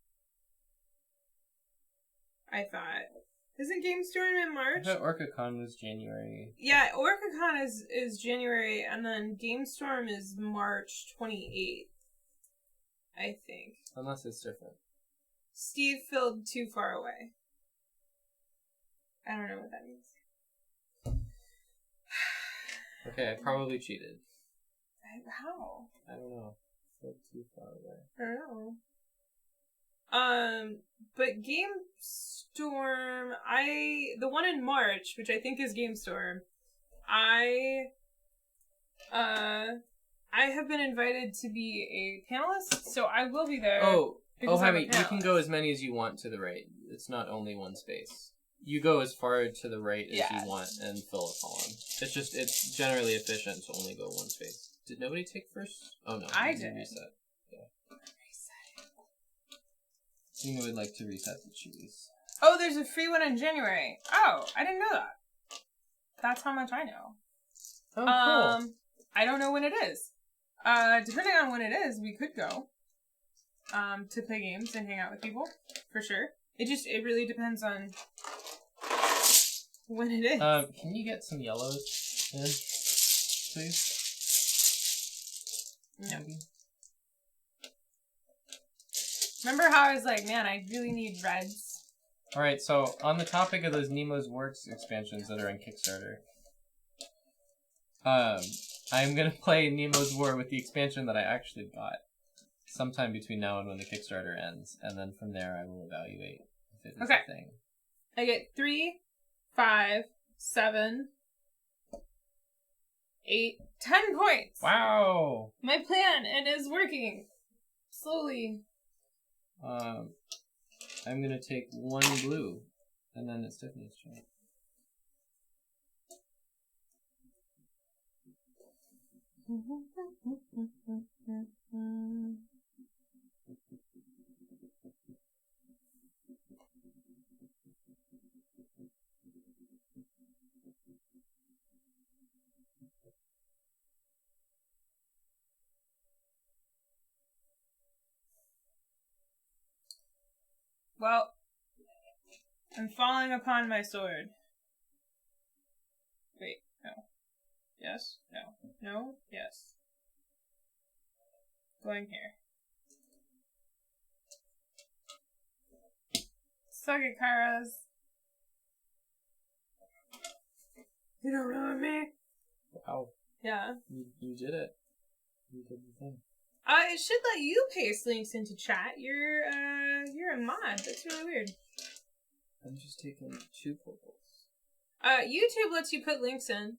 I thought. Isn't GameStorm in I March? thought OrcaCon was January. Yeah, OrcaCon is January, and then GameStorm is March 28th. I think. Unless it's different. Steve filled too far away. I don't know what that means. Okay, I probably cheated. How? I don't know. Filled too far away. I don't know. But GameStorm, the one in March, which I think is GameStorm, I have been invited to be a panelist, so I will be there. Jaime, you can go as many as you want to the right. It's not only one space. You go as far to the right as you want and fill a column. It's generally efficient to only go one space. Did nobody take first? Oh no, I you did. Reset. Yeah. Sima would like to reset the cheese. Oh, there's a free one in January. Oh, I didn't know that. That's how much I know. Oh, cool. I don't know when it is. Depending on when it is, we could go. To play games and hang out with people, for sure. It really depends on when it is. Can you get some yellows in, please? No. Maybe? Remember how I was like, man, I really need reds? Alright, so on the topic of those Nemo's Works expansions that are on Kickstarter, I'm gonna play Nemo's War with the expansion that I actually bought sometime between now and when the Kickstarter ends, and then from there I will evaluate Okay. the thing. I get 3, 5, 7, 8, 10 points. Wow. My plan, it is working. Slowly. I'm gonna take 1 blue, and then it's Tiffany's turn. Well, I'm falling upon my sword. Wait, no. Yes, no. No, yes. Going here. Suck it, Kairos. You don't know me? Wow. Yeah. You did it. You did the thing. It should let you paste links into chat. You're a mod. That's really weird. I'm just taking 2 purples. YouTube lets you put links in.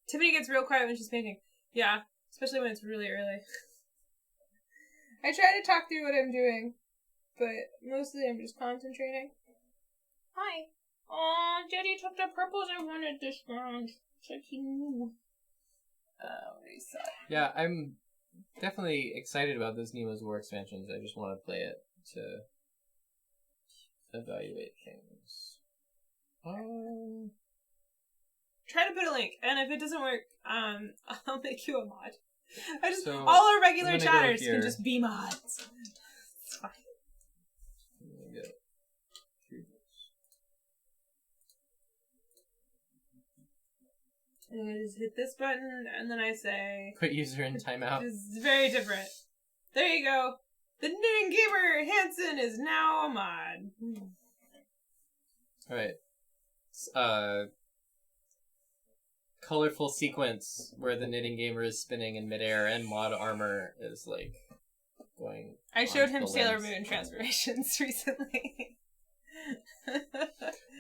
Tiffany gets real quiet when she's painting. Yeah, especially when it's really early. I try to talk through what I'm doing, but mostly I'm just concentrating. Hi. Aw, Daddy took the purples I wanted this round. It's like he knew. What he said. Yeah, I'm definitely excited about this Nemo's War expansions. I just want to play it to evaluate things. Try to put a link, and if it doesn't work, I'll make you a mod. So, all our regular I'm gonna chatters go can here. just be mods. It's fine. I'm gonna get 3 books. And I just hit this button, and then I say... Put user in timeout. It's very different. There you go. The Knitting Gamer Hansen is now a mod. Alright. Colorful sequence where the Knitting Gamer is spinning in midair and mod armor is like going. I showed him the Sailor lens. Moon transformations recently.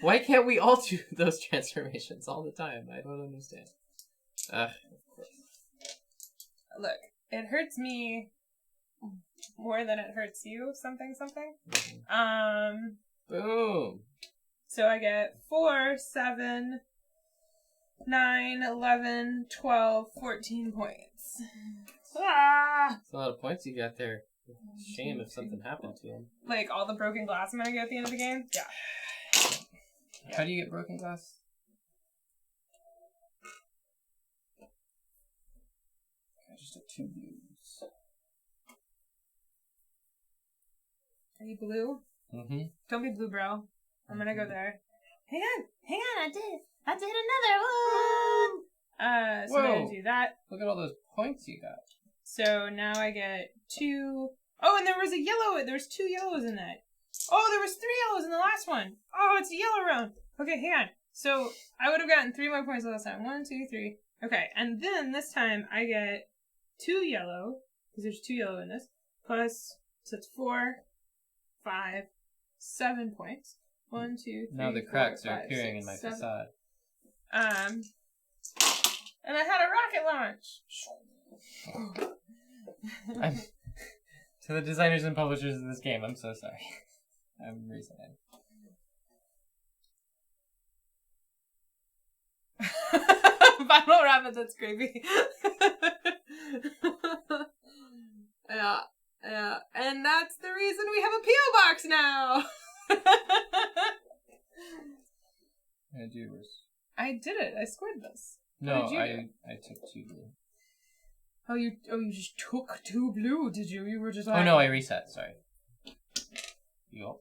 Why can't we all do those transformations all the time? I don't understand. Of course. Look, it hurts me more than it hurts you. Something. Boom. So I get 4, 7, 9, 11, 12, 14 points. Ah! That's a lot of points you got there. Shame if something happened to him. Like all the broken glass I'm gonna get at the end of the game? Yeah. How do you get broken glass? I just took 2 blues. Are you blue? Mm-hmm. Don't be blue, bro. I'm gonna go there. Hang on, I did another one! So I'm Whoa. gonna do that. Look at all those points you got. So now I get 2... Oh, and there was a yellow, there was 2 yellows in that. Oh, there was 3 yellows in the last one. Oh, it's a yellow round. Okay, hang on. So I would have gotten 3 more points last time. 1, 2, 3. Okay, and then this time I get 2 yellow, because there's 2 yellow in this, plus, so it's 4, 5, 7 points. 1, 2, 3, Now the 4, cracks 5, are appearing 6, in my 7. facade. And I had a rocket launch. To the designers and publishers of this game, I'm so sorry. I'm resigning. Final rabbit, that's creepy. Yeah. And that's the reason we have a P.O. box now. I do yours. I did it. I scored this. No, What did you do? I took 2 blue. Oh, you just took 2 blue, did you? You were just like... Oh no, I reset, sorry. Yup.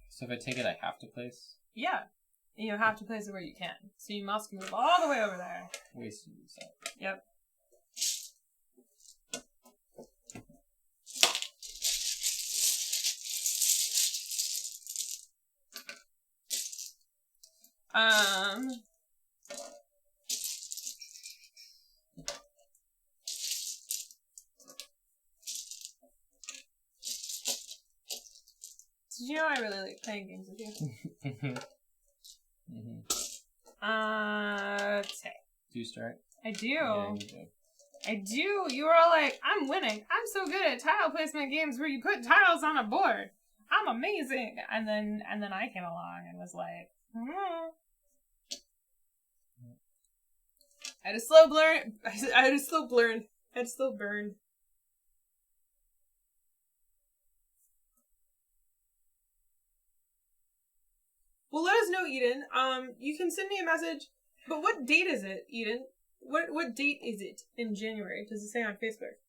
So if I take it, I have to place? Yeah. You have to place it where you can. So you must move all the way over there. Wasted reset. Yep. Did you know I really like playing games with you? Okay. Do you start? I do. Yeah, you do. I do. You were all like, I'm winning. I'm so good at tile placement games where you put tiles on a board. I'm amazing. And then I came along and was like, I had a slow burn. I had a slow burn. Well, let us know, Eden. You can send me a message. But what date is it, Eden? What date is it in January? Does it say on Facebook?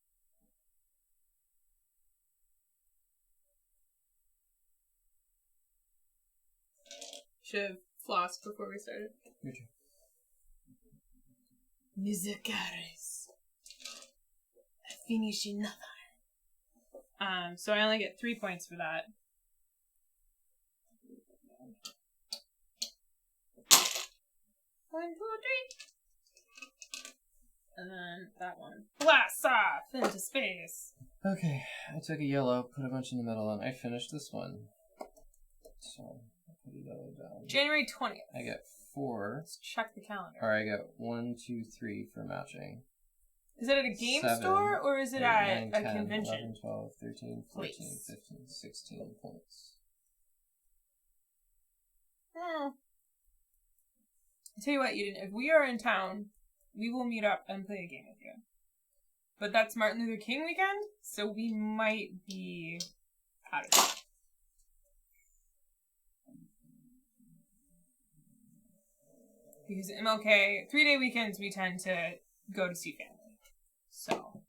Should have flossed before we started. Your turn. Musicares. Finishing nothing. So I only get 3 points for that. One, two, three. And then that one. Blast off into space. Okay, I took a yellow, put a bunch in the middle, and I finished this one. So, I'll put a yellow down. January 20th. I get 4. Let's check the calendar. Or I get 1, 2, 3 for matching. Is it at a game 7, store or is it 8, at 9, a 10, convention? 11, 12, 13, 14, Please. 15, 16 points. I tell you what, Eden, if we are in town, we will meet up and play a game with you. But that's Martin Luther King weekend, so we might be out of town. Because MLK, 3-day weekends, we tend to go to see family. So.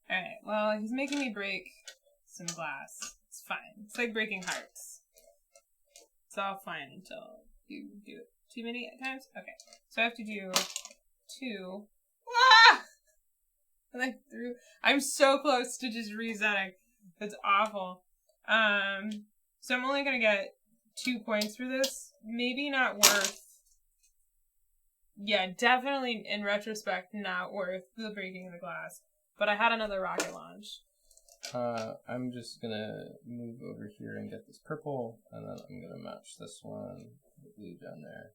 Alright, well, he's making me break some glass. It's fine. It's like breaking hearts. It's all fine until you do it too many times. Okay, so I have to do 2. Ah! And I threw. I'm so close to just resetting. That's awful. So I'm only gonna get 2 points for this. Maybe not worth. Yeah, definitely in retrospect, not worth the breaking of the glass. But I had another rocket launch. I'm just gonna move over here and get this purple, and then I'm gonna match this one, the blue down there.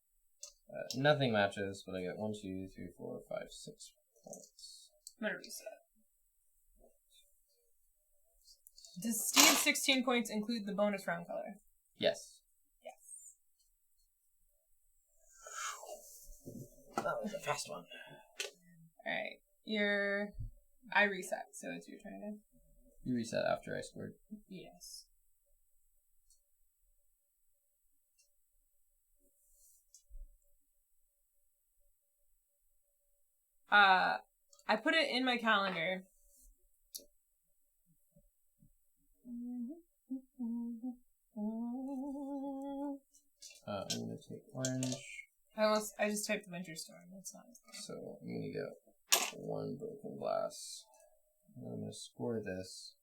Nothing matches, but I get 1, 2, 3, 4, 5, 6 points. I'm gonna reset. Does Steve's 16 points include the bonus round color? Yes. Yes. That was a fast one. Alright, I reset, so it's your turn again. You reset after I scored. Yes. I put it in my calendar. I'm gonna take orange. I just typed Winter Storm. That's not. So I'm gonna get 1 broken glass. And I'm gonna score this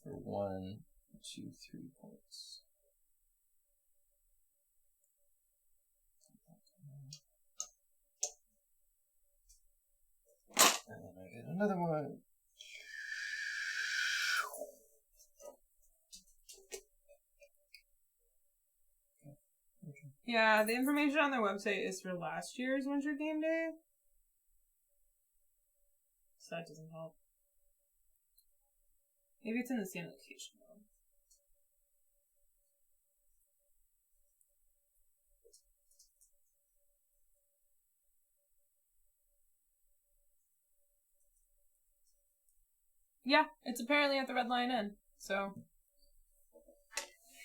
for 1, 2, 3 points. And then I get another one. Yeah, the information on their website is for last year's Winter Game Day. So that doesn't help. Maybe it's in the same location though. Yeah, it's apparently at the Red Lion Inn. So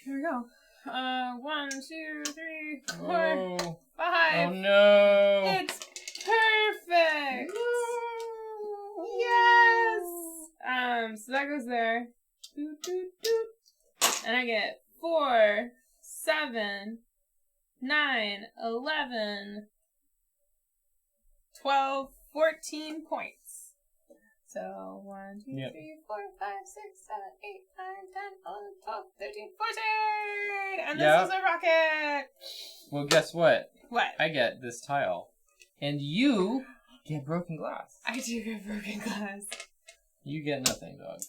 here we go. 1, 2, 3, 4, Oh. 5. Oh no! It's perfect. No. Yes. So that goes there. Doot, doot, doot. And I get 4, 7, 9, 11, 12, 14 points. So 1, 2, Yep. 3, 4, 5, 6, 7, 8, 9, 10, 11, 12, 13, 14! And this Yeah. is a rocket! Well, guess what? What? I get this tile. And you Get broken glass. I do get broken glass. You get nothing, dog.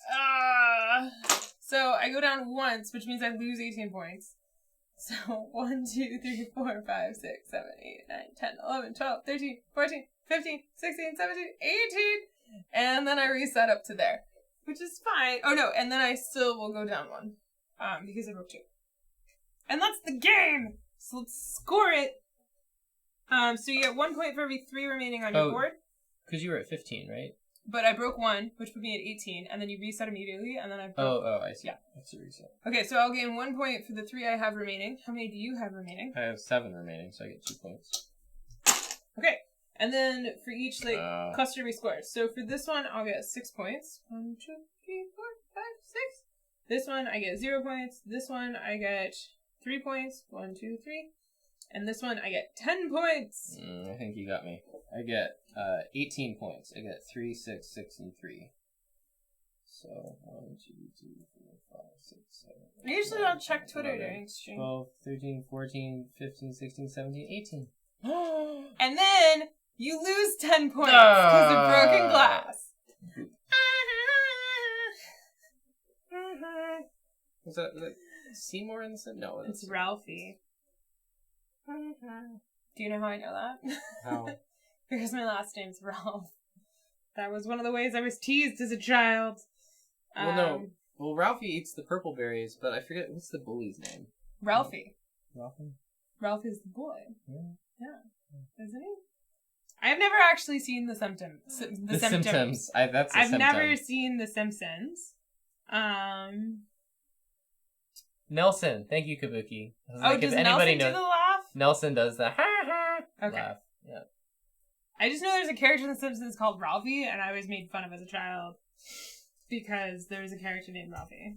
So I go down once, which means I lose 18 points. So 1, 2, 3, 4, 5, 6, 7, 8, 9, 10, 11, 12, 13, 14, 15, 16, 17, 18. And then I reset up to there, which is fine. Oh no, and then I still will go down one. Because I broke 2. And that's the game! So let's score it. So you get 1 point for every 3 remaining on your board. Because you were at 15, right? But I broke 1, which put me at 18, and then you reset immediately, and then I broke... Oh, I see. Yeah. That's a reset. Okay, so I'll gain 1 point for the 3 I have remaining. How many do you have remaining? I have 7 remaining, so I get 2 points. Okay, and then for each, cluster we score. So for this one, I'll get 6 points. 1, 2, 3, 4, 5, 6. This one, I get 0 points. This one, I get 3 points. 1, 2, 3. And this one, I get 10 points. I think you got me. I get 18 points. I get 3, 6, 6, and 3. So 1, 2, 3, 4, 5, 6, 7. I usually don't check Twitter during stream. 12, 13, 14, 15, 16, 17, 18. And then you lose 10 points because of broken glass. Was that Seymour in the set? No, it's Ralphie. Do you know how I know that? How? Because my last name's Ralph. That was one of the ways I was teased as a child. Well, no. Well, Ralphie eats the purple berries, but I forget, what's the bully's name? Ralphie. Ralphie? Ralph is the boy. Yeah. Isn't he? I've never actually seen The Symptoms. The Symptoms. I've never seen The Simpsons. Nelson. Thank you, Kabuki. Does Nelson do the laugh? Nelson does the ha-ha laugh. Yeah. I just know there's a character in The Simpsons called Ralphie, and I always made fun of as a child because there was a character named Ralphie.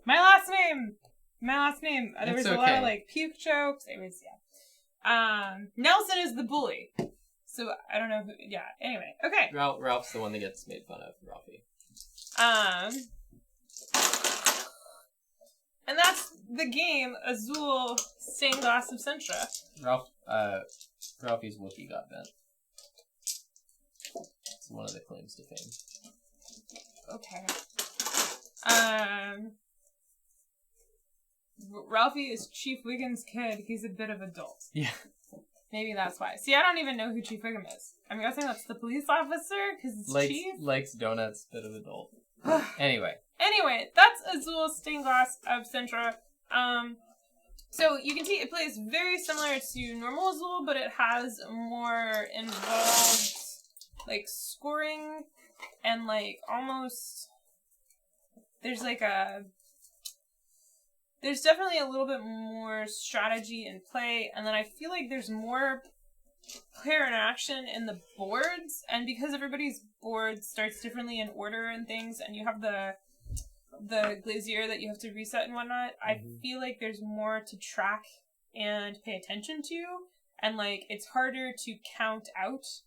My last name. There was a lot of puke jokes. It was Nelson is the bully. So I don't know who. Yeah. Anyway. Okay. Ralph's the one that gets made fun of. Ralphie. And that's the game Azul Stained Glass of Sintra. Ralphie's Wookiee got bent. It's one of the claims to fame. Okay. Ralphie is Chief Wiggum's kid. He's a bit of adult. Yeah. Maybe that's why. See, I don't even know who Chief Wiggum is. I'm guessing that's the police officer, because it's Chief. Likes donuts, bit of adult. Anyway, that's Azul Stained Glass of Sintra. So you can see it plays very similar to normal Azul, but it has more involved, scoring and, almost... There's definitely a little bit more strategy in play, and then I feel like there's more player interaction in the boards, and because everybody's board starts differently in order and things, and you have the glazier that you have to reset and whatnot, I feel like there's more to track and pay attention to, and it's harder to count out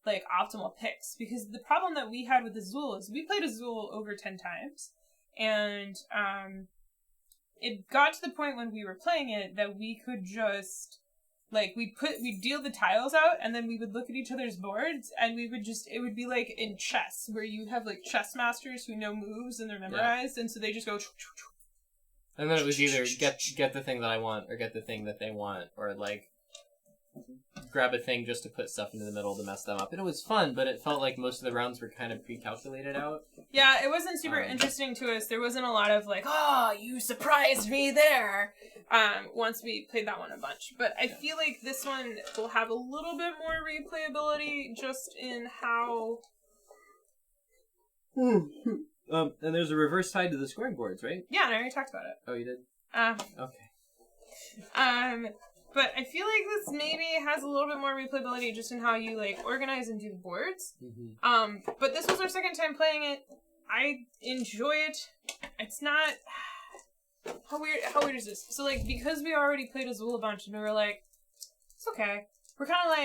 optimal picks, because the problem that we had with Azul is we played Azul over 10 times, and it got to the point when we were playing it that we could just we'd deal the tiles out, and then we would look at each other's boards, and it would be like in chess, where you have chess masters who know moves and they're memorized, and so they just go. And then it was either get the thing that I want, or get the thing that they want, or grab a thing just to put stuff into the middle to mess them up. And it was fun, but it felt like most of the rounds were kind of pre-calculated out. Yeah, it wasn't super interesting to us. There wasn't a lot of you surprised me there, once we played that one a bunch. But I feel like this one will have a little bit more replayability just in how... And there's a reverse side to the scoring boards, right? Yeah, I already talked about it. Oh, you did? Okay. But I feel like this maybe has a little bit more replayability just in how you organize and do the boards. But this was our second time playing it. I enjoy it. It's not... How weird is this? So because we already played Azul a bunch and we were it's okay. We're kind of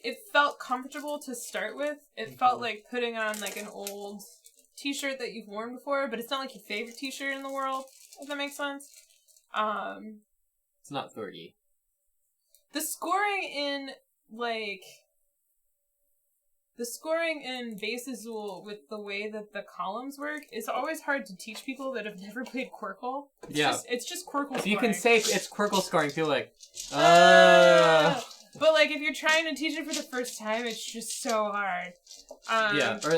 it felt comfortable to start with. It felt like putting on an old t-shirt that you've worn before, but it's not your favorite t-shirt in the world, if that makes sense. It's not 30. The scoring in, the scoring in base Azul with the way that the columns work is always hard to teach people that have never played Quirkle. It's just Quirkle scoring. You can say it's Quirkle scoring, feel like, But, like, if you're trying to teach it for the first time, it's just so hard.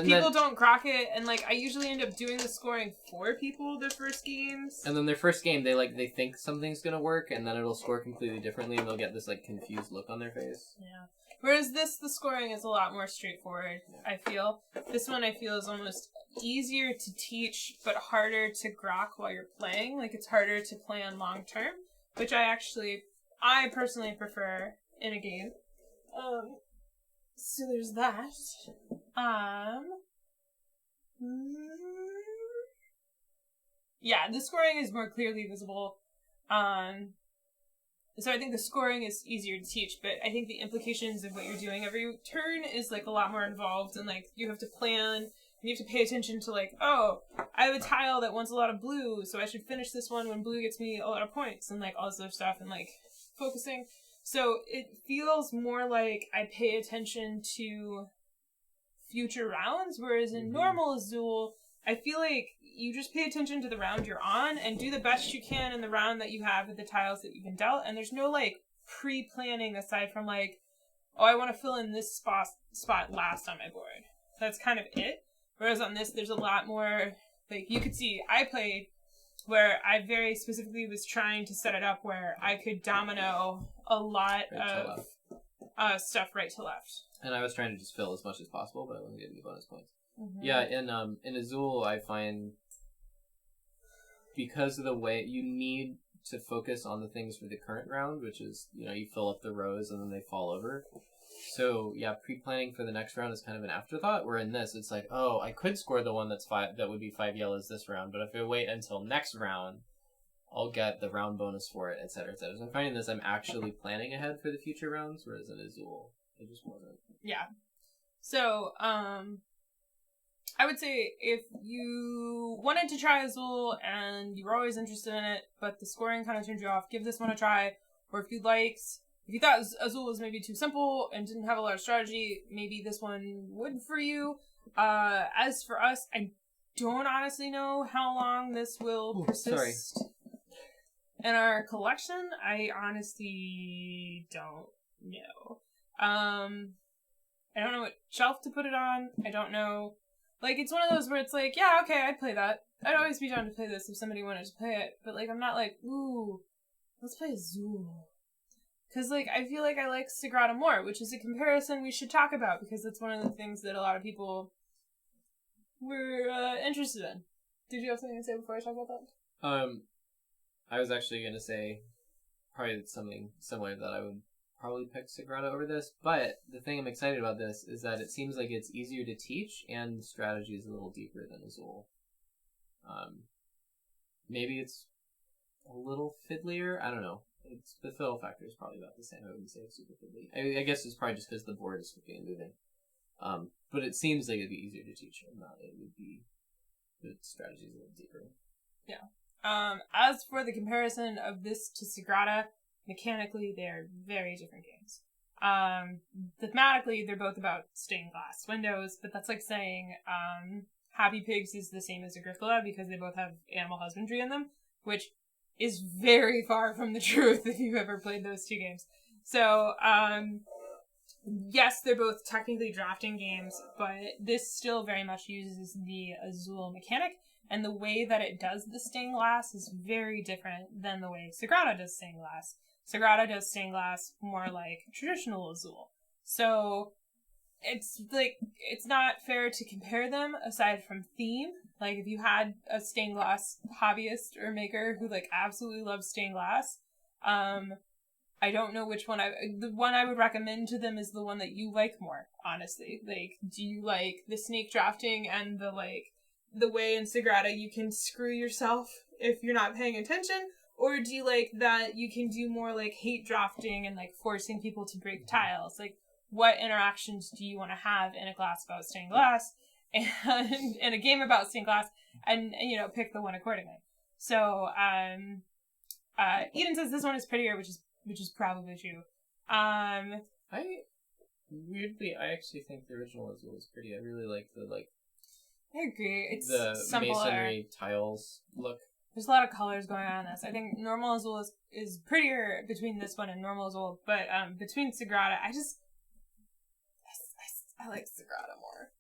People don't grok it, and, like, I usually end up doing the scoring for people the first games. And then their first game, they think something's gonna work, and then it'll score completely differently, and they'll get this, like, confused look on their face. Yeah. Whereas the scoring is a lot more straightforward, I feel. This one, I feel, is almost easier to teach, but harder to grok while you're playing. Like, it's harder to plan long term, which I personally prefer in a game. So there's that. Yeah, the scoring is more clearly visible. So I think the scoring is easier to teach, but I think the implications of what you're doing every turn is, like, a lot more involved, and, like, you have to plan, and you have to pay attention to, like, oh, I have a tile that wants a lot of blue, so I should finish this one when blue gets me a lot of points, and, like, all this other stuff, and, like, focusing. So it feels more like I pay attention to future rounds, whereas in normal Azul, I feel like you just pay attention to the round you're on and do the best you can in the round that you have with the tiles that you've been dealt, and there's no, like, pre-planning aside from, like, oh, I want to fill in this spot last on my board. That's kind of it. Whereas on this, there's a lot more, like, you could see, I played where I very specifically was trying to set it up where I could domino a lot of stuff right to left. And I was trying to just fill as much as possible, but I wasn't getting the bonus points. Mm-hmm. Yeah, in Azul, I find because of the way you need to focus on the things for the current round, which is, you fill up the rows and then they fall over. So, yeah, pre-planning for the next round is kind of an afterthought, where in this, it's like, oh, I could score the one that would be 5 yellows this round, but if I wait until next round, I'll get the round bonus for it, etc., etc. So I'm finding this, I'm actually planning ahead for the future rounds, whereas in Azul, it just wasn't. Yeah. So, I would say if you wanted to try Azul and you were always interested in it, but the scoring kind of turned you off, give this one a try. Or if you thought Azul was maybe too simple and didn't have a lot of strategy, maybe this one would for you. As for us, I don't honestly know how long this will persist in our collection. I honestly don't know. I don't know what shelf to put it on. I don't know. Like, it's one of those where it's like, yeah, okay, I'd play that. I'd always be down to play this if somebody wanted to play it. But, like, I'm not like, ooh, let's play Azul. Because, like, I feel like I like Sagrada more, which is a comparison we should talk about, because it's one of the things that a lot of people were interested in. Did you have something to say before I talk about that? I was actually going to say probably something similar, that I would probably pick Sagrada over this, but the thing I'm excited about this is that it seems like it's easier to teach, and the strategy is a little deeper than Azul. Maybe it's a little fiddlier, I don't know. The fiddle factor is probably about the same. I wouldn't say it's super fiddly. I guess it's probably just because the board is flipping and moving. But it seems like it'd be easier to teach, and not it would be the strategy's a little deeper. Yeah. As for the comparison of this to Sagrada, mechanically, they're very different games. Thematically, they're both about stained glass windows, but that's like saying Happy Pigs is the same as Agricola because they both have animal husbandry in them, which is very far from the truth if you've ever played those two games. So, yes, they're both technically drafting games, but this still very much uses the Azul mechanic, and the way that it does the stained glass is very different than the way Sagrada does stained glass. Sagrada does stained glass more like traditional Azul. So, it's not fair to compare them aside from theme. Like, if you had a stained glass hobbyist or maker who, absolutely loves stained glass, I don't know which one the one I would recommend to them is the one that you like more, honestly. Like, do you like the snake drafting and the way in Sagrada you can screw yourself if you're not paying attention? Or do you like that you can do more, hate drafting and, forcing people to break tiles? What interactions do you want to have in a glass about stained glass and in a game about stained glass, and pick the one accordingly. So Eden says this one is prettier, which is probably true. I Weirdly, I actually think the original Azul is pretty. I really like the I agree. It's the simpler. masonry tiles look. There's a lot of colors going on in this. I think normal Azul is prettier between this one and normal Azul, but between Sagrada, I like Sagrada more.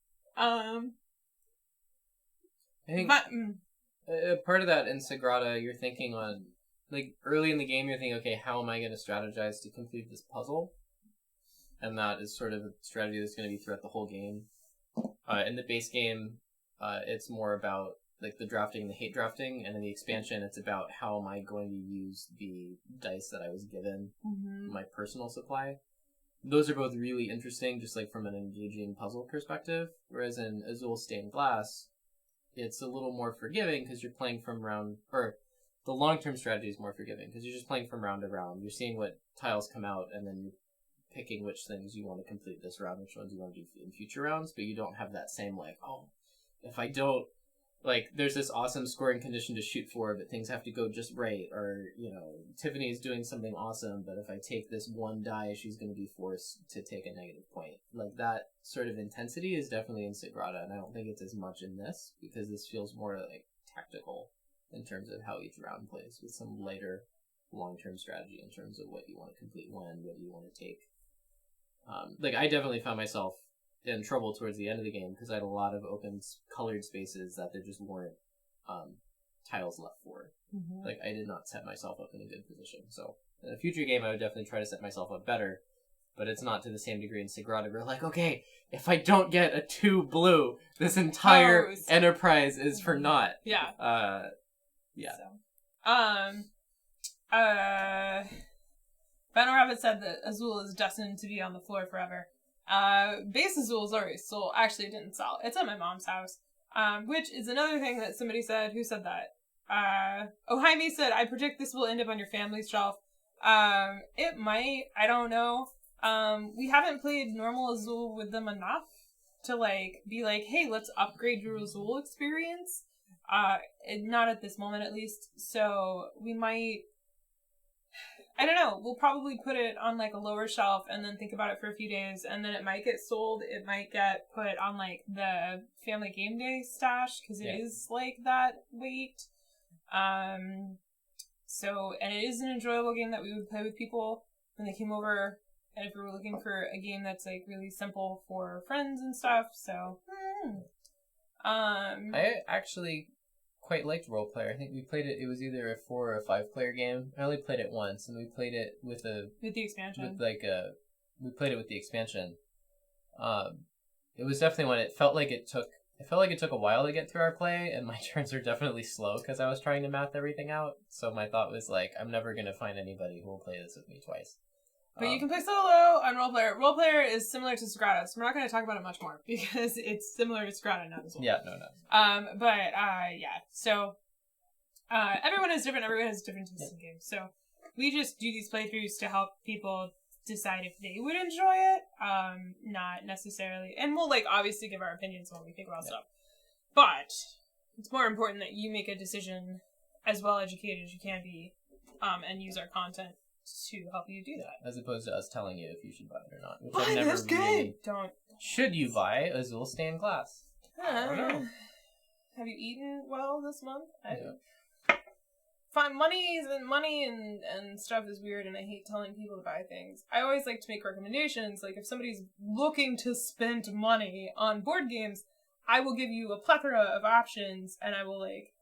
I think But part of that in Sagrada, you're thinking on like early in the game, you're thinking, okay, how am I going to strategize to complete this puzzle? And that is sort of a strategy that's going to be throughout the whole game. In the base game, it's more about like the drafting and the hate drafting, and in the expansion, it's about how am I going to use the dice that I was given, my personal supply. Those are both really interesting, just like from an engaging puzzle perspective. Whereas in Azul Stained Glass, it's a little more forgiving because you're playing from round, or the long-term strategy is more forgiving because you're just playing from round to round. You're seeing what tiles come out, and then you're picking which things you want to complete this round, which ones you want to do in future rounds, but you don't have that same like, oh, if I don't, like, there's this awesome scoring condition to shoot for, but things have to go just right, or, you know, Tiffany's doing something awesome, but if I take this one die, she's going to be forced to take a negative point. Like, that sort of intensity is definitely in Sagrada, and I don't think it's as much in this, because this feels more, like, tactical in terms of how each round plays, with some lighter, long-term strategy in terms of what you want to complete when, what you want to take. Like, I definitely found myself in trouble towards the end of the game because I had a lot of open colored spaces that there just weren't tiles left for. Like, I did not set myself up in a good position. So in a future game, I would definitely try to set myself up better, but it's not to the same degree in Sagrada. We're like, okay, if I don't get a 2 blue, this entire enterprise is for naught. yeah. Yeah. So, Final Rabbit said that Azul is destined to be on the floor forever. Base Azul is already sold. Actually, it didn't sell. It's at my mom's house. Which is another thing that somebody said. Who said that? Jaime said, I predict this will end up on your family's shelf. It might. I don't know. We haven't played normal Azul with them enough to, like, be like, hey, let's upgrade your Azul experience. Not at this moment, at least. So, we might... I don't know. We'll probably put it on, like, a lower shelf and then think about it for a few days, and then it might get sold. It might get put on, like, the family game day stash, because it is, like, that weight. So, and it is an enjoyable game that we would play with people when they came over, and if we were looking for a game that's, like, really simple for friends and stuff, so... I actually quite liked Role Player. I think we played it. It was either a 4 or a 5 player game. I only played it once, and we played it with the expansion. We played it with the expansion. It was definitely one. It felt like it took a while to get through our play, and my turns are definitely slow because I was trying to math everything out. So my thought was like, I'm never gonna find anybody who will play this with me twice. But you can play solo on Role Player. Role Player is similar to Sagrada, so we're not going to talk about it much more because it's similar to Sagrada, not as well. Yeah, no. Yeah. So, everyone is different. Everyone has different tastes in games. So, we just do these playthroughs to help people decide if they would enjoy it. Not necessarily. And we'll, like, obviously give our opinions when we think about stuff. But, it's more important that you make a decision as well educated as you can be, and use our content to help you do that. As opposed to us telling you if you should buy it or not. Which Buy I've never this game! really... Don't. Should you buy Azul Stained Glass? I don't know. Have you eaten well this month? Yeah. Find money and stuff is weird, and I hate telling people to buy things. I always like to make recommendations. Like, if somebody's looking to spend money on board games, I will give you a plethora of options, and I will, like,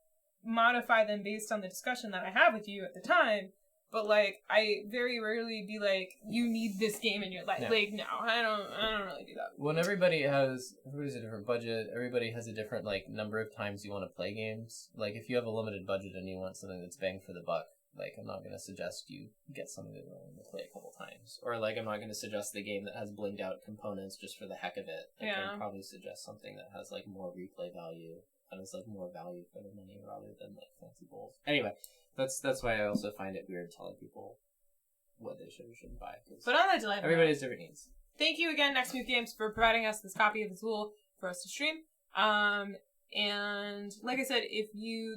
modify them based on the discussion that I have with you at the time. But, like, I very rarely be like, you need this game in your life. No. Like, no, I don't really do that. When everybody's a different budget, everybody has a different, like, number of times you want to play games. Like, if you have a limited budget and you want something that's bang for the buck, like, I'm not going to suggest you get something that you're willing to play a couple times. Or, like, I'm not going to suggest the game that has blinged out components just for the heck of it. Like, I'd probably suggest something that has, like, more replay value. And it's, like, more value for the money rather than, like, fancy bowls. Anyway, that's why I also find it weird telling people what they should or shouldn't buy. But on that delight, everybody has different needs. Thank you again, Next Move Games, for providing us this copy of Azul for us to stream. And like I said,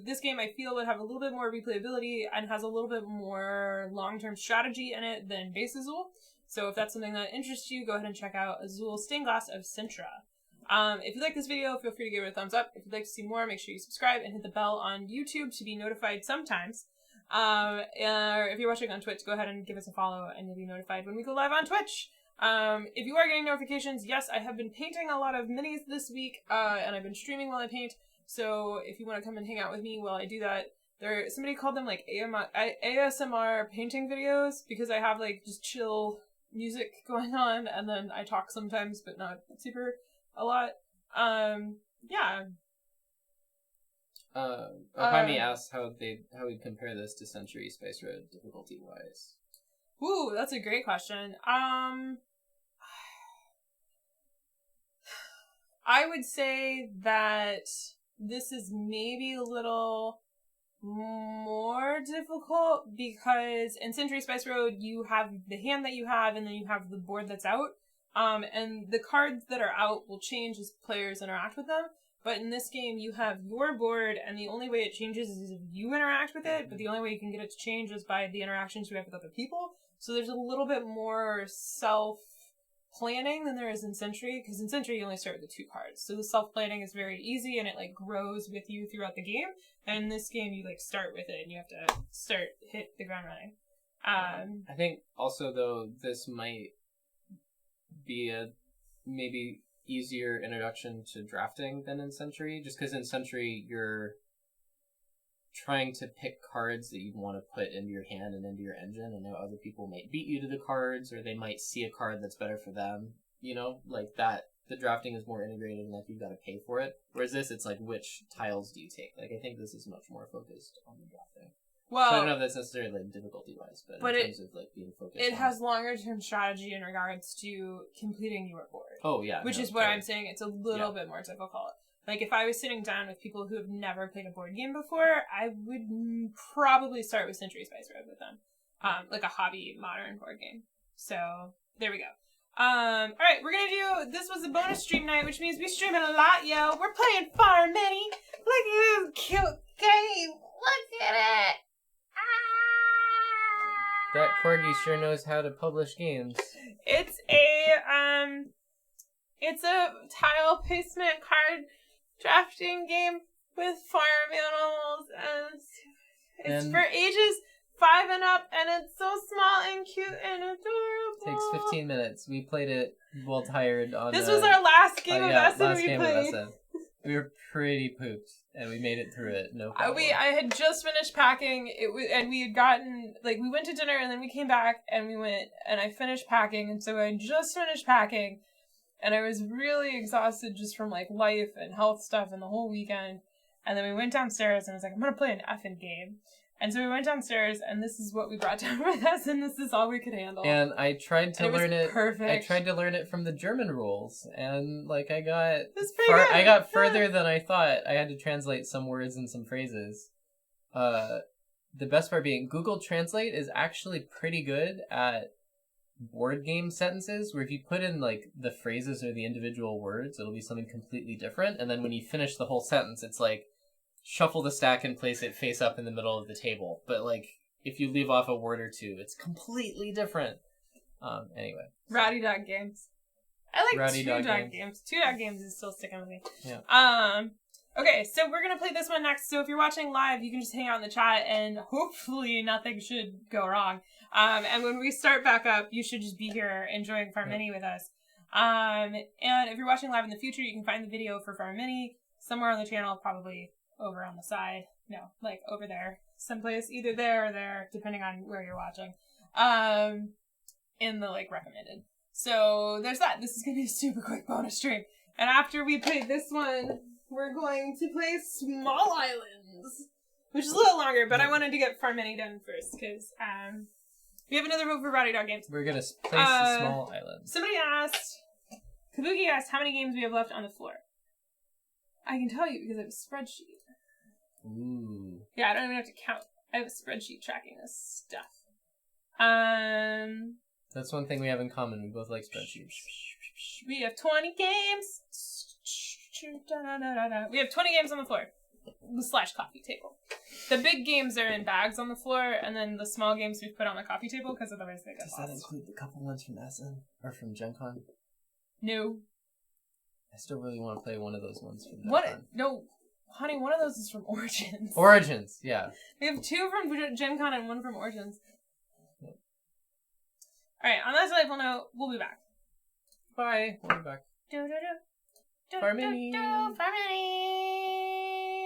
this game I feel would have a little bit more replayability and has a little bit more long-term strategy in it than base Azul. So if that's something that interests you, go ahead and check out Azul Stained Glass of Sintra. If you like this video, feel free to give it a thumbs up. If you'd like to see more, make sure you subscribe and hit the bell on YouTube to be notified sometimes. If you're watching on Twitch, go ahead and give us a follow and you'll be notified when we go live on Twitch. If you are getting notifications, yes, I have been painting a lot of minis this week, and I've been streaming while I paint. So if you want to come and hang out with me while I do that, somebody called them like ASMR painting videos, because I have like just chill music going on, and then I talk sometimes, but not super a lot. Yeah. Jaime asked how we'd compare this to Century Spice Road difficulty wise. Ooh, that's a great question. I would say that this is maybe a little more difficult, because in Century Spice Road you have the hand that you have, and then you have the board that's out. And the cards that are out will change as players interact with them. But in this game, you have your board, and the only way it changes is if you interact with it, but the only way you can get it to change is by the interactions you have with other people. So there's a little bit more self-planning than there is in Century, because in Century you only start with the 2 cards. So the self-planning is very easy, and it like grows with you throughout the game. And in this game, you like start with it, and you have to hit the ground running. I think also, though, this might be a maybe easier introduction to drafting than in Century, just because in Century you're trying to pick cards that you want to put into your hand and into your engine, and other people might beat you to the cards, or they might see a card that's better for them, like that. The drafting is more integrated, and like you've got to pay for it, whereas this, it's like, which tiles do you take? Like, I think this is much more focused on the drafting. Well, so I don't know if that's necessarily like difficulty wise, but in terms of like being focused, it has longer term strategy in regards to completing your board. Oh yeah, which is what I'm saying. It's a little bit more difficult. Like if I was sitting down with people who have never played a board game before, I would probably start with Century Spice Road with them, like a hobby modern board game. So there we go. All right, we're gonna do. This was a bonus stream night, which means we streaming a lot, yo. We're playing Farm Mini. Look at this cute game. Look at it. That corgi sure knows how to publish games. It's a tile placement card drafting game with farm animals, and it's for ages 5 and up, and it's so small and cute and adorable. Takes 15 minutes. We played it while tired on. This was our last game of Essen last we game played. Of Essen. We were pretty pooped, and we made it through it. No problem. I had just finished packing. And we had gotten we went to dinner, and then we came back, and I finished packing, and so I just finished packing, and I was really exhausted just from like life and health stuff and the whole weekend. And then we went downstairs, and I was like, I'm gonna play an effing game. And so we went downstairs, and this is what we brought down with us, and this is all we could handle. And I tried to learn it. Perfect. I tried to learn it from the German rules, and I got I got further than I thought. I had to translate some words and some phrases. The best part being Google Translate is actually pretty good at board game sentences, where if you put in the phrases or the individual words, it'll be something completely different, and then when you finish the whole sentence, it's like, shuffle the stack and place it face up in the middle of the table. But if you leave off a word or two, it's completely different. Anyway. Rowdy Dog Games. I like Rowdy Two Dog Games. Two Dog Games is still sticking with me. Yeah. Okay, so we're gonna play this one next. So if you're watching live, you can just hang out in the chat, and hopefully nothing should go wrong. And when we start back up, you should just be here enjoying Farm Mini with us. And if you're watching live in the future, you can find the video for Farm Mini somewhere on the channel, probably over on the side. No, over there. Someplace, either there or there, depending on where you're watching. In the, recommended. So, there's that. This is gonna be a super quick bonus stream. And after we play this one, we're going to play Small Islands. Which is a little longer, but I wanted to get Farm Mini done first, because, we have another vote for Rowdy Dog Games. We're gonna place the Small Islands. Somebody asked, Kabuki asked how many games we have left on the floor. I can tell you because I have a spreadsheet. Ooh. Yeah, I don't even have to count. I have a spreadsheet tracking this stuff. That's one thing we have in common. We both like spreadsheets. We have 20 games. We have 20 games on the floor. / coffee table. The big games are in bags on the floor, and then the small games we put on the coffee table because otherwise they get Does lost. that include the couple ones from SN or from Gen Con? No. I still really want to play one of those ones from Gen What? Con. No, honey, one of those is from Origins. Origins, yeah. We have 2 from Gen Con and 1 from Origins. Yep. Alright, on that delightful note, we'll be back. Bye. We'll be back. Do, do, do. Do, Farmini. do, do, Farmini.